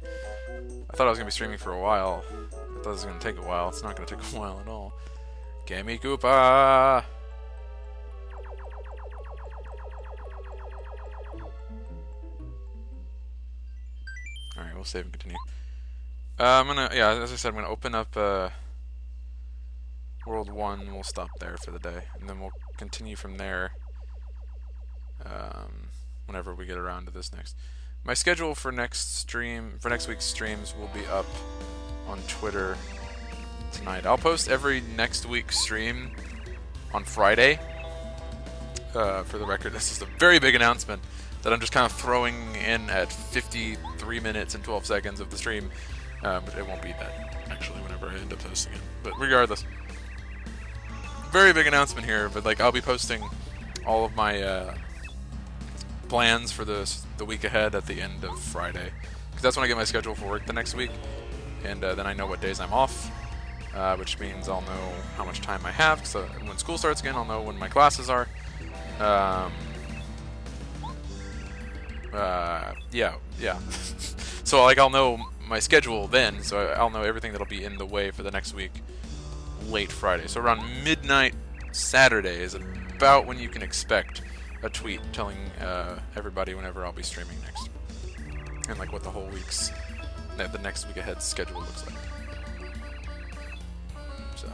[SPEAKER 1] I thought I was going to be streaming for a while. I thought it was going to take a while. It's not going to take a while at all. Gimme Koopa! Alright, we'll save and continue. I'm gonna, yeah, as I said, I'm gonna open up, World 1, we'll stop there for the day, and then we'll continue from there whenever we get around to this next. My schedule for next week's streams will be up on Twitter tonight. I'll post every next week's stream on Friday. For the record, this is a very big announcement that I'm just kind of throwing in at 53 minutes and 12 seconds of the stream. But it won't be that, actually, whenever I end up posting it. But regardless, very big announcement here, but like I'll be posting all of my plans for the week ahead at the end of Friday, because that's when I get my schedule for work the next week, and then I know what days I'm off, which means I'll know how much time I have, because when school starts again, I'll know when my classes are. Yeah. So like I'll know my schedule then, so I'll know everything that'll be in the way for the next week late Friday. So around midnight Saturday is about when you can expect a tweet telling everybody whenever I'll be streaming next, and like what the whole week's, the next week ahead schedule looks like. So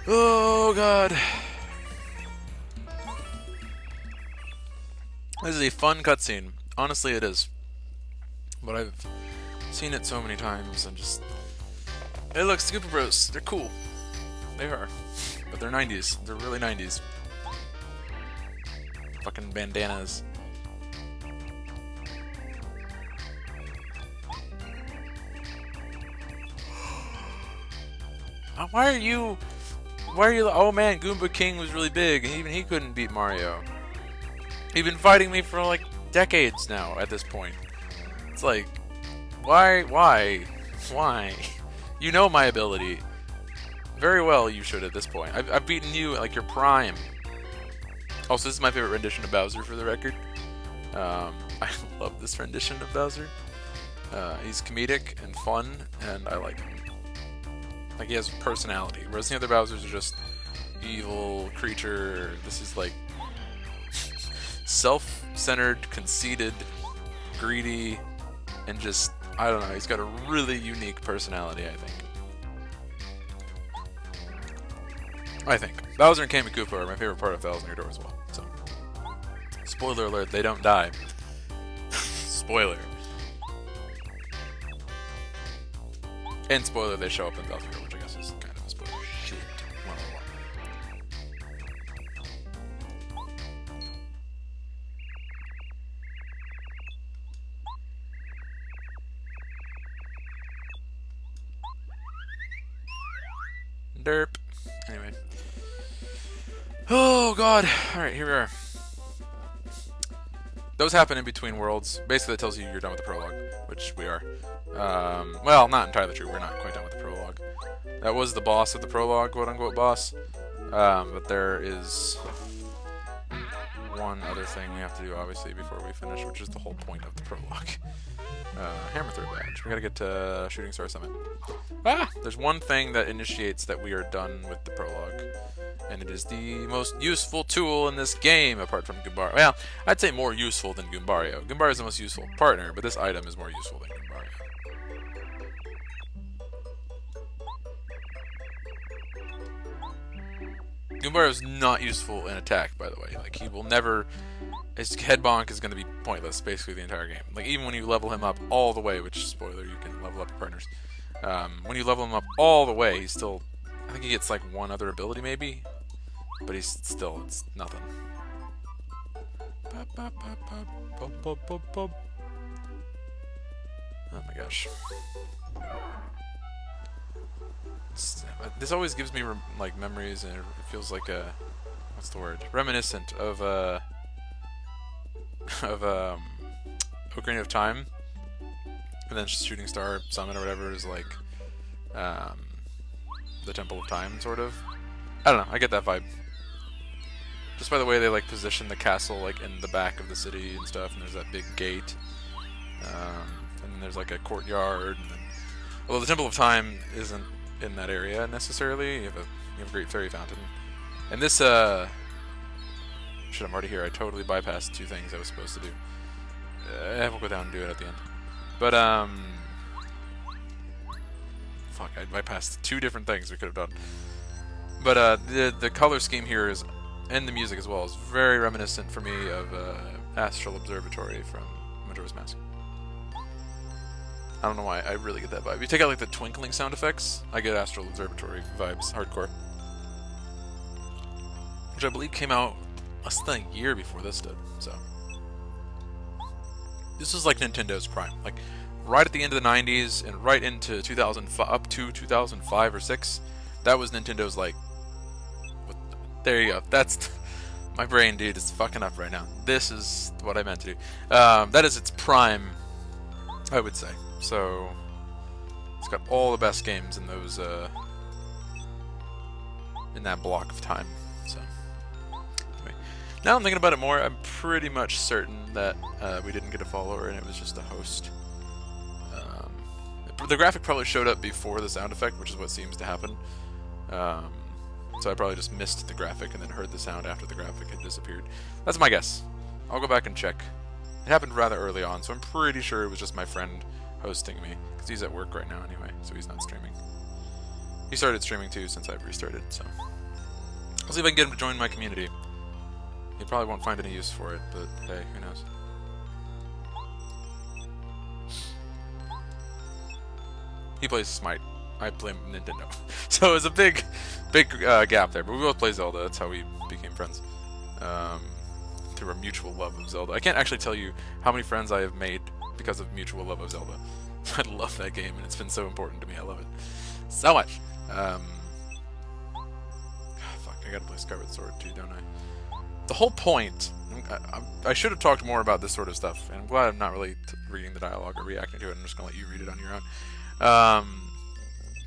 [SPEAKER 1] oh god, this is a fun cutscene. Honestly, it is. But I've seen it so many times and just... Hey look, Scooper Bros. They're cool. They are. But they're 90s. They're really 90s. Fucking bandanas. Why are you... Oh man, Goomba King was really big, and even he couldn't beat Mario. He's been fighting me for like decades now at this point. It's like, why? You know my ability. Very well you should at this point. I've beaten you at like your prime. Also, this is my favorite rendition of Bowser, for the record. I love this rendition of Bowser. He's comedic and fun, and I like him. Like, he has personality, whereas the other Bowsers are just evil creature. This is like self-centered, conceited, greedy, and just, I don't know, he's got a really unique personality, I think. Bowser and Kami Koopa are my favorite part of Thousand Year Door as well. So, spoiler alert, they don't die. Spoiler. And spoiler, they show up in Thousand Year Door, which I guess is kind of a spoiler. Shit. 101. Derp. Anyway. Oh god. Alright, here we are. Those happen in between worlds. Basically, that tells you you're done with the prologue, which we are. Well, not entirely true. We're not quite done with the prologue. That was the boss of the prologue, quote-unquote boss. But there is one other thing we have to do, obviously, before we finish, which is the whole point of the prologue. Hammer Throw Badge. We gotta get to Shooting Star Summit. There's one thing that initiates that we are done with the prologue. And it is the most useful tool in this game, apart from Goombario. Well, I'd say more useful than Goombario. Goombario is the most useful partner, but this item is more useful than Goombario. Goombario is not useful in attack, by the way. Like, he will never... His head bonk is going to be pointless, basically, the entire game. Like, even when you level him up all the way, which, spoiler, you can level up your partners. When you level him up all the way, he's still... I think he gets, like, one other ability, maybe? But he's still, it's nothing. Oh my gosh. This always gives me, like, memories, and it feels like a... What's the word? Reminiscent of, Ocarina of Time. And then Shooting Star Summit or whatever is like, the Temple of Time, sort of. I don't know, I get that vibe. Just by the way they, like, position the castle, like, in the back of the city and stuff, and there's that big gate. And then there's, like, a courtyard, and then... Although the Temple of Time isn't in that area, necessarily. You have a Great Fairy Fountain. And this, shit, I'm already here. I totally bypassed two things I was supposed to do. We'll go down and do it at the end. But, fuck, I bypassed two different things we could have done. But, the color scheme here is... And the music as well is very reminiscent for me of Astral Observatory from Majora's Mask. I don't know why, I really get that vibe. You take out like the twinkling sound effects, I get Astral Observatory vibes, hardcore. Which I believe came out less than a year before this did, so. This was like Nintendo's prime. Like, right at the end of the 90s and right into 2005, up to 2005 or 6, that was Nintendo's like... There you go. That's... My brain, dude, is fucking up right now. This is what I meant to do. That is its prime, I would say. So, it's got all the best games in those, in that block of time. So, anyway. Now I'm thinking about it more, I'm pretty much certain that we didn't get a follower and it was just a host. The graphic probably showed up before the sound effect, which is what seems to happen. So I probably just missed the graphic and then heard the sound after the graphic had disappeared. That's my guess. I'll go back and check. It happened rather early on, so I'm pretty sure it was just my friend hosting me. Because he's at work right now anyway, so he's not streaming. He started streaming too since I've restarted, so... I'll see if I can get him to join my community. He probably won't find any use for it, but hey, who knows. He plays Smite. I blame Nintendo. So it was a big gap there. But we both play Zelda. That's how we became friends. Through a mutual love of Zelda. I can't actually tell you how many friends I have made because of mutual love of Zelda. I love that game, and it's been so important to me. I love it so much. Fuck, I gotta play Skyward Sword too, don't I? The whole point... I should have talked more about this sort of stuff, and I'm glad I'm not really reading the dialogue or reacting to it. I'm just gonna let you read it on your own.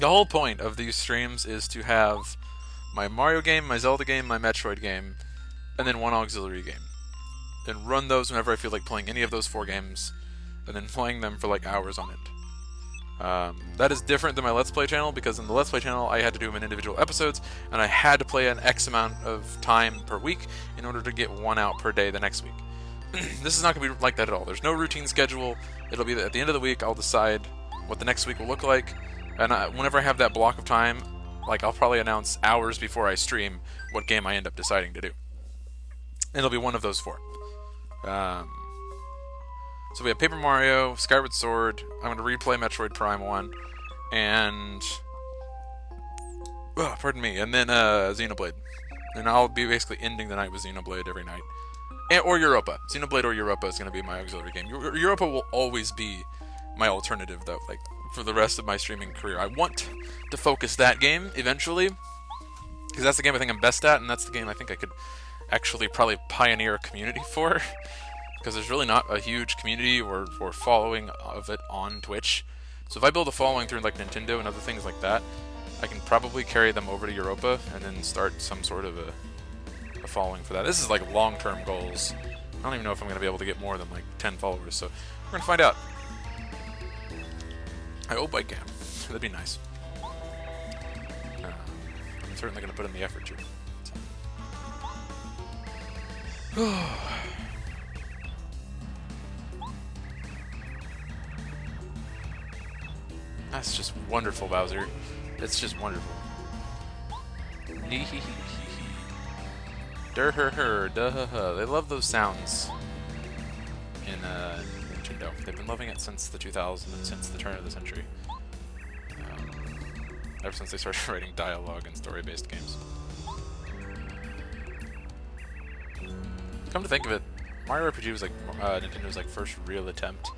[SPEAKER 1] The whole point of these streams is to have my Mario game, my Zelda game, my Metroid game, and then one auxiliary game. And run those whenever I feel like playing any of those 4 games, and then playing them for like hours on end. That is different than my Let's Play channel, because in the Let's Play channel I had to do them in individual episodes, and I had to play an X amount of time per week in order to get 1 out per day the next week. This is not going to be like that at all. There's no routine schedule. It'll be at the end of the week I'll decide what the next week will look like. And whenever I have that block of time, Like, I'll probably announce hours before I stream what game I end up deciding to do. And it'll be one of those 4. So we have Paper Mario, Skyward Sword, I'm going to replay Metroid Prime 1, and... pardon me, and then Xenoblade. And I'll be basically ending the night with Xenoblade every night. Or Europa. Xenoblade or Europa is going to be my auxiliary game. Europa will always be my alternative, though, like, for the rest of my streaming career. I want to focus that game, eventually, because that's the game I think I'm best at, and that's the game I think I could actually probably pioneer a community for. Because there's really not a huge community or following of it on Twitch. So if I build a following through like Nintendo and other things like that, I can probably carry them over to Europa and then start some sort of a following for that. This is like long-term goals. I don't even know if I'm going to be able to get more than like 10 followers, so we're going to find out. I hope I can. That'd be nice. I'm certainly going to put in the effort, too. So. That's just wonderful, Bowser. It's just wonderful. Durr-her-her, duh-ha-ha. They love those sounds in Nintendo. They've been loving it since the 2000s, since the turn of the century. Ever since they started writing dialogue and story-based games. Come to think of it, Mario RPG was like Nintendo's like first real attempt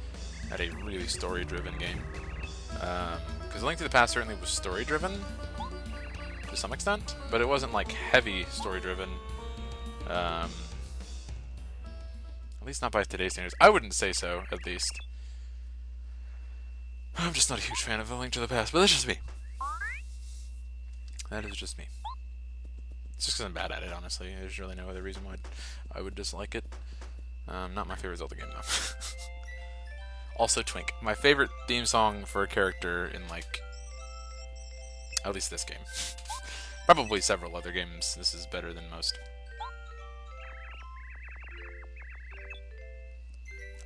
[SPEAKER 1] at a really story-driven game. Because Link to the Past certainly was story-driven to some extent, but it wasn't like heavy story-driven. At least not by today's standards. I wouldn't say so, at least. I'm just not a huge fan of A Link to the Past, but that's just me. That is just me. It's just because I'm bad at it, honestly. There's really no other reason why I would dislike it. Not my favorite Zelda game, though. Also, Twink. My favorite theme song for a character in, like, at least this game. Probably several other games. This is better than most.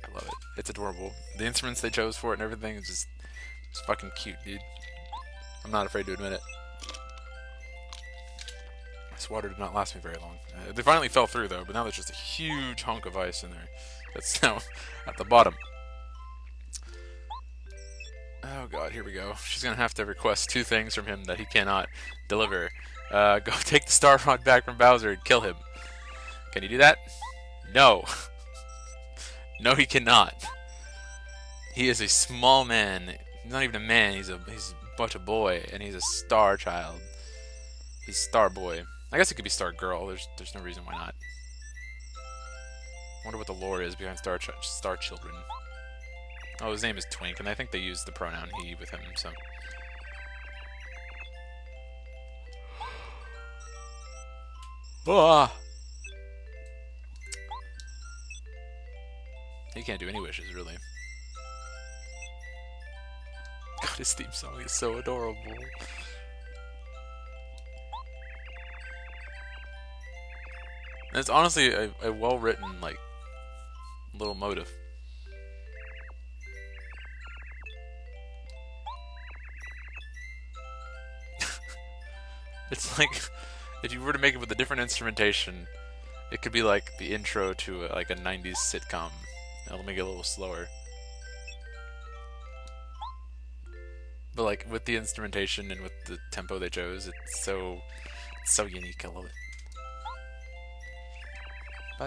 [SPEAKER 1] I love it. It's adorable. The instruments they chose for it and everything is just it's fucking cute, dude. I'm not afraid to admit it. This water did not last me very long. They finally fell through, though, but now there's just a huge hunk of ice in there that's now at the bottom. Oh god, here we go. She's gonna have to request 2 things from him that he cannot deliver. Go take the Star Rod back from Bowser and kill him. Can you do that? No. No, he cannot. He is a small man. He's not even a man, he's but a boy, and he's a star child. He's Star Boy. I guess it could be Star Girl. There's no reason why not. I wonder what the lore is behind Star Children. Oh, his name is Twink, and I think they use the pronoun he with him, so... Ah! He can't do any wishes, really. God, his theme song is so adorable. And it's honestly a well-written, like, little motive. It's like, if you were to make it with a different instrumentation, it could be like the intro to like a 90s sitcom. It'll make it a little slower. But like, with the instrumentation and with the tempo they chose, it's so unique. I love it. I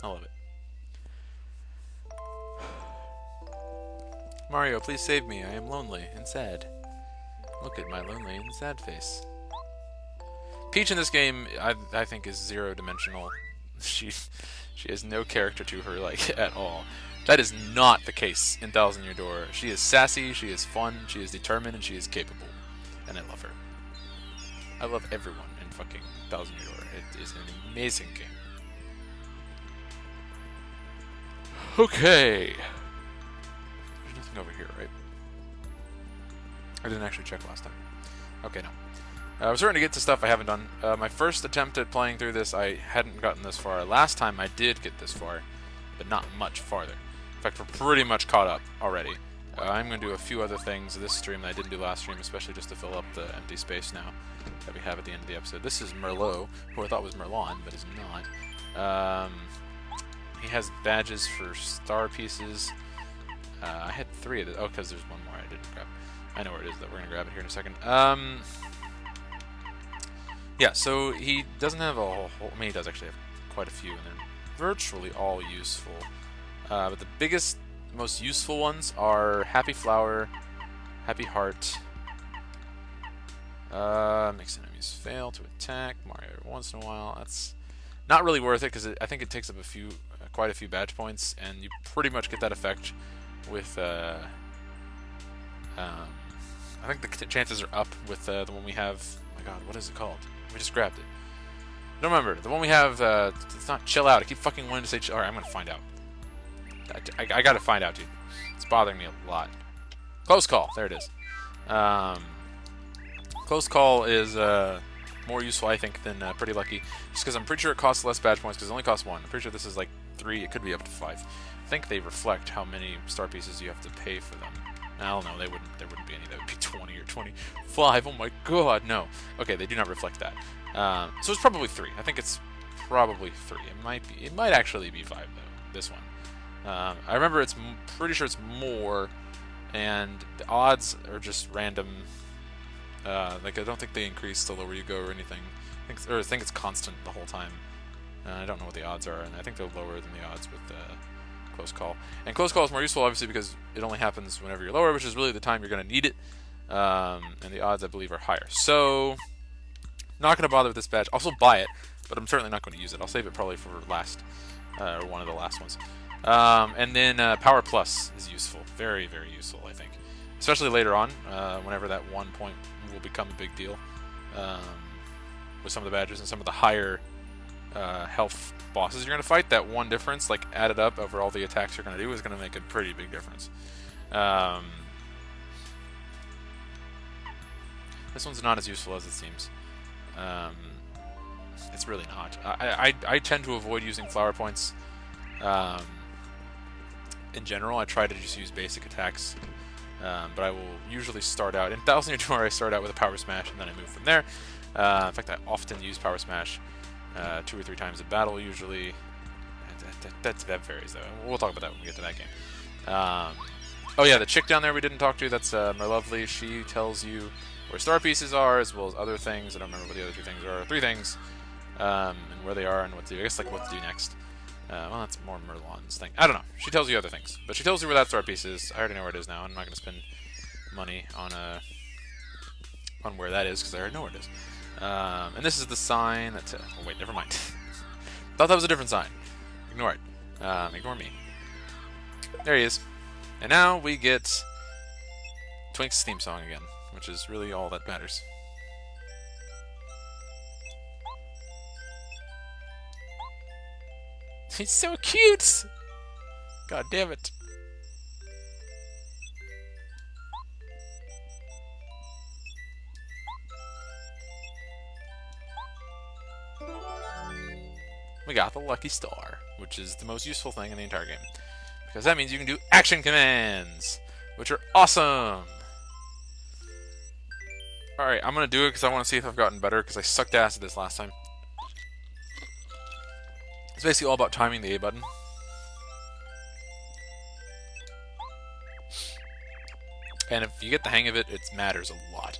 [SPEAKER 1] love it. Mario, please save me. I am lonely and sad. Look at my lonely and sad face. Peach in this game, I think, is zero-dimensional. She has no character to her, like, at all. That is not the case in Thousand Year Door. She is sassy, she is fun, she is determined, and she is capable. And I love her. I love everyone in fucking Thousand Year Door. It is an amazing game. Okay. There's nothing over here, right? I didn't actually check last time. Okay, no. We're starting to get to stuff I haven't done. My first attempt at playing through this, I hadn't gotten this far. Last time I did get this far, but not much farther. In fact, we're pretty much caught up already. I'm going to do a few other things this stream that I didn't do last stream, especially just to fill up the empty space now that we have at the end of the episode. This is Merlot, who I thought was Merlon, but is not. He has badges for star pieces. I had 3 of those. Oh, because there's one more I didn't grab. I know where it is, though. We're going to grab it here in a second. Yeah, so he doesn't have a whole... I mean, he does actually have quite a few, and they're virtually all useful. But the biggest, most useful ones are Happy Flower, Happy Heart, makes enemies fail to attack, Mario every once in a while. That's not really worth it, because I think it takes up quite a few badge points, and you pretty much get that effect with... I think the chances are up with the one we have... Oh my god, what is it called? We just grabbed it. Don't remember. The one we have, it's not Chill Out. I keep fucking wanting to say Chill... Alright, I'm gonna find out. I gotta find out, dude. It's bothering me a lot. Close Call. There it is. Close Call is more useful, I think, than Pretty Lucky. Just because I'm pretty sure it costs less badge points, because it only costs 1. I'm pretty sure this is like 3. It could be up to 5. I think they reflect how many star pieces you have to pay for them. I don't know, there wouldn't be any. That would be 20 or 25. Oh my god, no. Okay, they do not reflect that. So it's probably 3. I think it's probably 3. It might actually be 5 though. This one. I remember pretty sure it's more, and the odds are just random. Like I don't think they increase the lower you go or anything. I think it's constant the whole time. I don't know what the odds are, and I think they're lower than the odds with Close Call. And Close Call is more useful, obviously, because it only happens whenever you're lower, which is really the time you're going to need it. And the odds, I believe, are higher. So, not going to bother with this badge. I'll still buy it, but I'm certainly not going to use it. I'll save it probably for last, or one of the last ones. And then Power Plus is useful. Very, very useful, I think. Especially later on, whenever that 1 point will become a big deal. With some of the badges and some of the higher health bosses you're going to fight, that one difference, like added up over all the attacks you're going to do, is going to make a pretty big difference. This one's not as useful as it seems. It's really not. I tend to avoid using flower points. In general, I try to just use basic attacks. But I will usually start out in Thousand Year Door. I start out with a Power Smash, and then I move from there. In fact, I often use Power Smash 2 or 3 times a battle, usually. That varies, though. We'll talk about that when we get to that game. Oh yeah, the chick down there we didn't talk to, that's Merlovely. She tells you where star pieces are, as well as other things. I don't remember what the other 2 things are. 3 things. And where they are and what to do. I guess, like, what to do next. Well, that's more Merlon's thing. I don't know. She tells you other things. But she tells you where that star piece is. I already know where it is now. I'm not going to spend money on where that is, because I already know where it is. And this is the sign that... oh, wait, never mind. Thought that was a different sign. Ignore it. Ignore me. There he is. And now we get Twink's theme song again, which is really all that matters. He's so cute! God damn it. We got the Lucky Star, which is the most useful thing in the entire game. Because that means you can do action commands, which are awesome! Alright, I'm gonna do it because I want to see if I've gotten better, because I sucked ass at this last time. It's basically all about timing the A button. And if you get the hang of it, it matters a lot.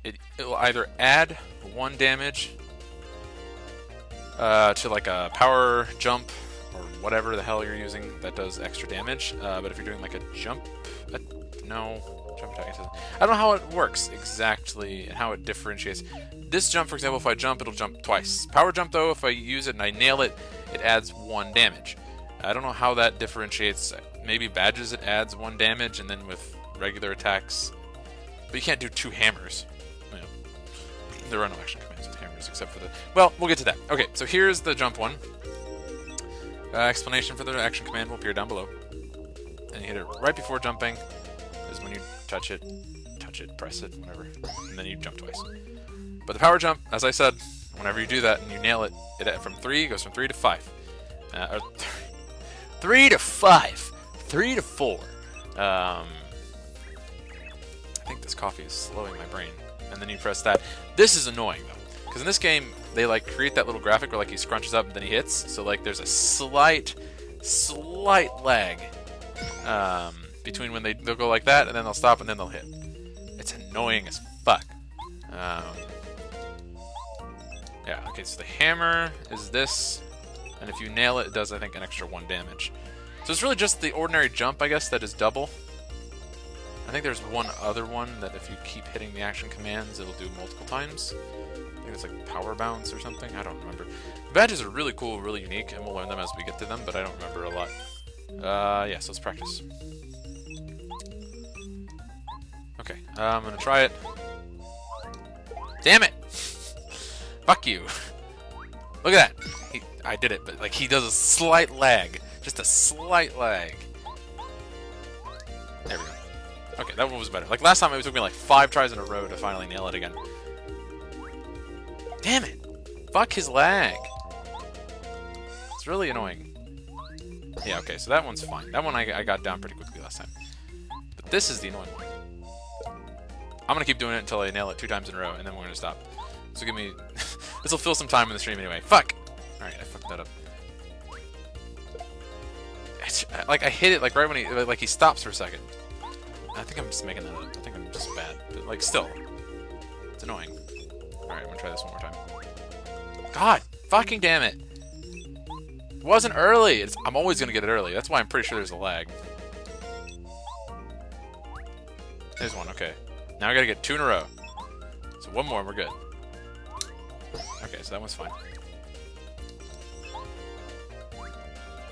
[SPEAKER 1] It will either add 1 damage to like a power jump or whatever the hell you're using that does extra damage. But if you're doing like a jump, no, jump attack. I don't know how it works exactly and how it differentiates. This jump, for example, if I jump, it'll jump twice. Power jump, though, if I use it and I nail it, it adds 1 damage. I don't know how that differentiates. Maybe badges it adds 1 damage, and then with regular attacks. But you can't do 2 hammers. You know, there are no action commands with hammers except for the... Well, we'll get to that. Okay, so here's the jump one. Explanation for the action command will appear down below. And you hit it right before jumping. Is when you touch it. touch it, press it, whatever, and then you jump twice. But the power jump, as I said, whenever you do that and you nail it, it from 3 goes from 3 to 5. Or 3 to 5. 3 to 4. I think this coffee is slowing my brain. And then you press that. This is annoying though, because in this game they like create that little graphic where like he scrunches up and then he hits. So like there's a slight lag between when they'll go like that and then they'll stop and then they'll hit. It's annoying as fuck. Yeah. Okay. So the hammer is this, and if you nail it, it does I think an extra 1 damage. So it's really just the ordinary jump, I guess, that is double. I think there's one other one that if you keep hitting the action commands, it'll do multiple times. I think it's like power bounce or something. I don't remember. The badges are really cool, really unique, and we'll learn them as we get to them, but I don't remember a lot. Yeah, so let's practice. Okay, I'm gonna try it. Damn it! Fuck you. Look at that. I did it, but like he does a slight lag. Just a slight lag. There we go. Okay, that one was better. Like last time it took me like 5 tries in a row to finally nail it again. Damn it! Fuck his lag. It's really annoying. Yeah, okay, so that one's fine. That one I got down pretty quickly last time. But this is the annoying one. I'm gonna keep doing it until I nail it 2 times in a row, and then we're gonna stop. So give me... this will fill some time in the stream anyway. Fuck! Alright, I fucked that up. It's, like, I hit it like right when he... like he stops for a second. I think I'm just making that up. I think I'm just bad. But, like, still. It's annoying. Alright, I'm gonna try this one more time. God! Fucking damn it! It wasn't early! I'm always gonna get it early. That's why I'm pretty sure there's a lag. There's one, okay. Now I gotta get 2 in a row. So 1 more and we're good. Okay, so that one's fine.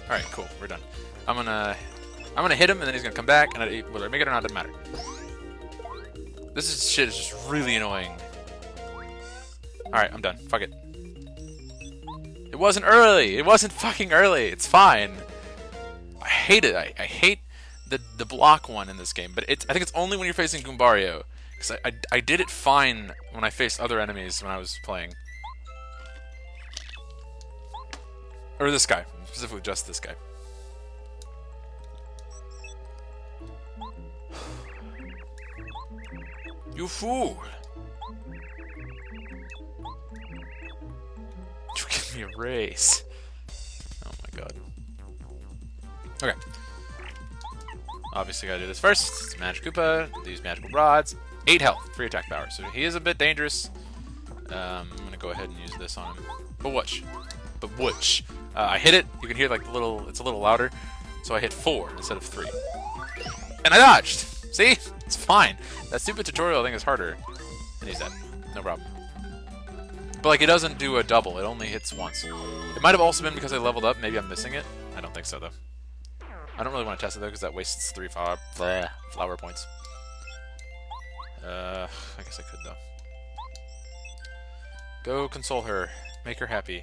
[SPEAKER 1] Alright, cool. We're done. I'm gonna hit him and then he's gonna come back and whether I make it or not doesn't matter. This shit is just really annoying. Alright, I'm done. Fuck it. It wasn't early! It wasn't fucking early! It's fine! I hate it. I hate the block one in this game, but I think it's only when you're facing Goombario. Because I did it fine when I faced other enemies when I was playing. Or this guy. Specifically just this guy. You fool! You give me a raise. Oh my god. Okay. Obviously gotta do this first. It's Magic Koopa. These magical rods. 8 health, 3 attack power. So he is a bit dangerous. I'm gonna go ahead and use this on him. But whoosh. I hit it. You can hear like the little. It's a little louder. So I hit 4 instead of 3. And I dodged. See? It's fine. That stupid tutorial I think is harder. And he's dead. No problem. But like it doesn't do a double. It only hits once. It might have also been because I leveled up. Maybe I'm missing it. I don't think so though. I don't really want to test it though because that wastes 3 flower points. I guess I could though. Go console her. Make her happy.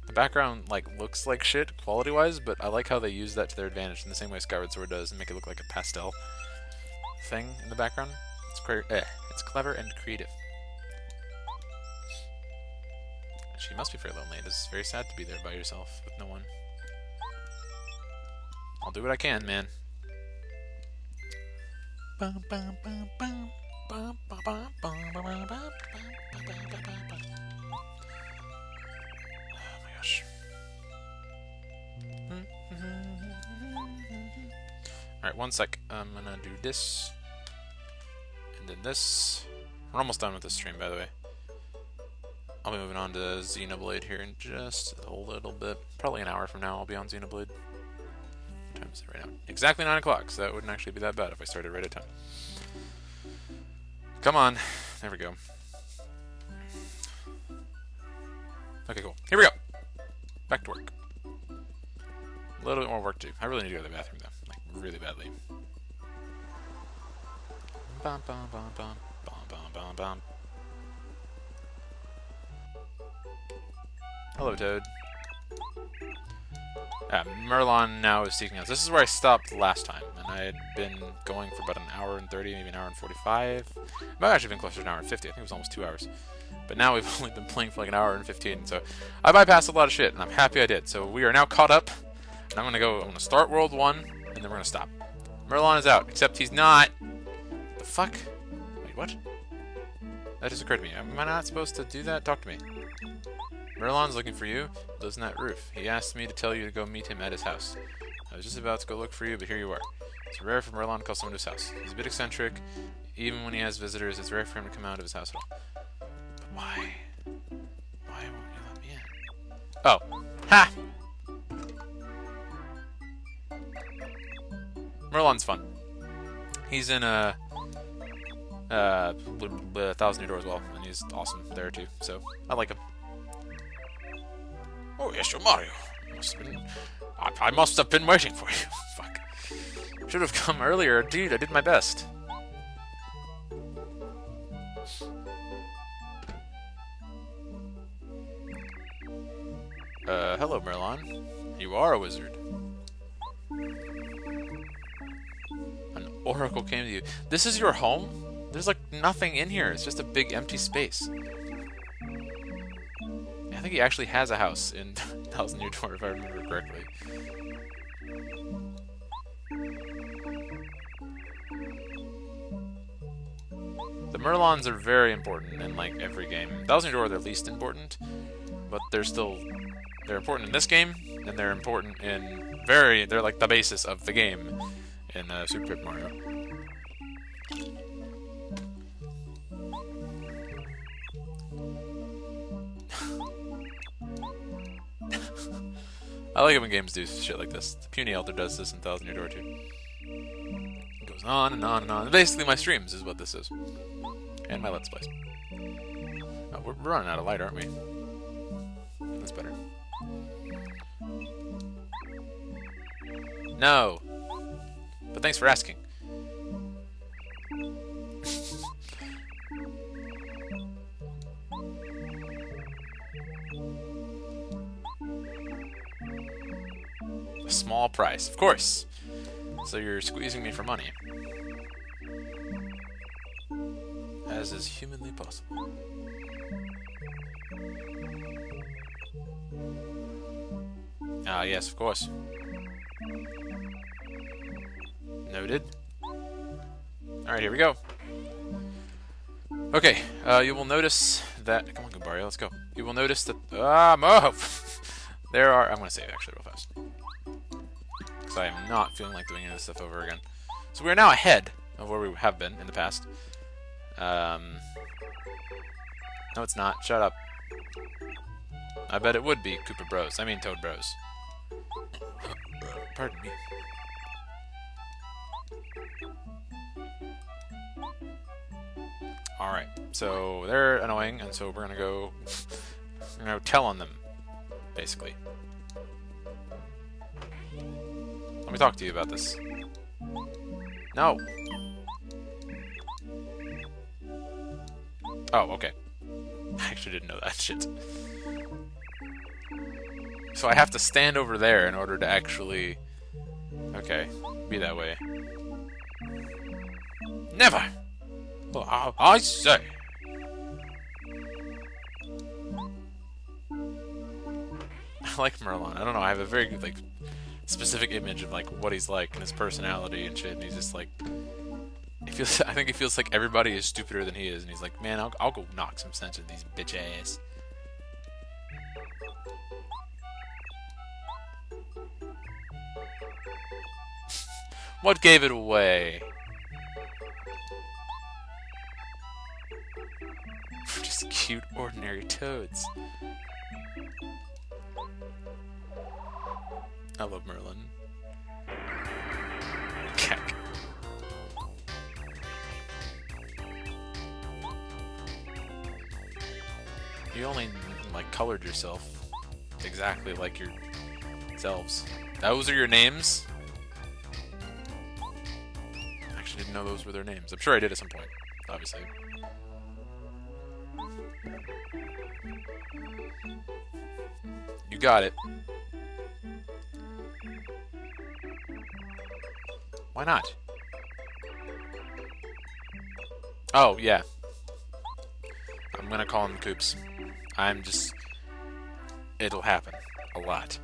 [SPEAKER 1] The background like looks like shit quality-wise, but I like how they use that to their advantage in the same way Skyward Sword does and make it look like a pastel thing in the background. It's clever and creative. She must be very lonely. It is very sad to be there by yourself with no one. I'll do what I can, man. Oh my gosh. Alright, 1 sec. I'm gonna do this. And then this. We're almost done with this stream, by the way. I'll be moving on to Xenoblade here in just a little bit. Probably an hour from now I'll be on Xenoblade. What time is it right now? Exactly 9 o'clock, so that wouldn't actually be that bad if I started right at time. Come on. There we go. Okay, cool. Here we go. Back to work. A little bit more work to do. I really need to go to the bathroom, though. Like, really badly. Bum, bum, bum, bum, bum, bum, bum, bum. Hello, Toad. Merlon now is seeking us. This is where I stopped last time, and I had been going for about an hour and 30, maybe an hour and 45. It might have actually been closer to an hour and 50. I think it was almost 2 hours. But now we've only been playing for like an hour and 15, so I bypassed a lot of shit, and I'm happy I did. So we are now caught up, and I'm gonna start World 1, and then we're gonna stop. Merlon is out, except he's not. The fuck? Wait, what? That just occurred to me. Am I not supposed to do that? Talk to me. Merlon's looking for you. Lives in that roof. He asked me to tell you to go meet him at his house. I was just about to go look for you, but here you are. It's rare for Merlon to call someone to his house. He's a bit eccentric. Even when he has visitors, it's rare for him to come out of his house at all. But why? Why won't you let me in? Oh. Ha! Merlon's fun. He's in a Thousand Year Door as well, and he's awesome there too, so I like him. Oh, yes, you're Mario. I must have been waiting for you. Fuck. Should have come earlier. Dude, I did my best. Hello, Merlon. You are a wizard. An oracle came to you. This is your home? There's like nothing in here. It's just a big empty space. I think he actually has a house in Thousand Year Door, if I remember correctly. The Merlons are very important in like every game. Thousand Year Door, they're least important, but they're important in this game, and they're important in they're like the basis of the game in Super Paper Mario. I like it when games do shit like this. The Puny Elder does this in Thousand Year Door too. It goes on and on and on. Basically, my streams is what this is. And my Let's Plays. Oh, we're running out of light, aren't we? That's better. No! But thanks for asking. A small price, of course. So you're squeezing me for money. As is humanly possible. Ah, yes, of course. Noted. Alright, here we go. Okay, you will notice that... Come on, Goombario, let's go. You will notice that... Ah, move! There are... I'm going to save, actually, real fast. Because I am not feeling like doing any of this stuff over again. So we're now ahead of where we have been in the past. No, it's not. Shut up. I bet it would be Koopa Bros. I mean Toad Bros. Pardon me. Alright, so they're annoying, and so we're gonna go tell on them, basically. Let me talk to you about this. No! Oh, okay. I actually didn't know that shit. So I have to stand over there in order to actually... Okay, be that way. Never! Well, I say! I like Merlon. I don't know, I have a very, like, specific image of, like, what he's like and his personality and shit, and he's just, like... I think it feels like everybody is stupider than he is, and he's like, man, I'll go knock some sense into these bitch ass. What gave it away? Just cute, ordinary toads. I love Merlon. Cack. You only, like, colored yourself exactly like yourselves. Those are your names? I actually didn't know those were their names. I'm sure I did at some point, obviously. You got it. Why not? Oh, yeah. I'm gonna call them Koops. I'm just... It'll happen. A lot.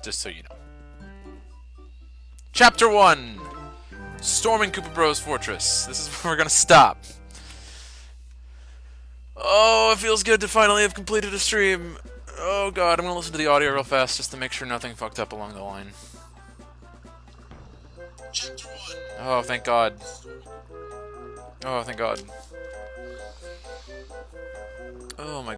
[SPEAKER 1] Just so you know. Chapter 1! Storming Koopa Bros Fortress. This is where we're gonna stop. Oh, it feels good to finally have completed a stream. Oh god, I'm gonna listen to the audio real fast just to make sure nothing fucked up along the line. Oh, thank god. Oh, thank god. Oh my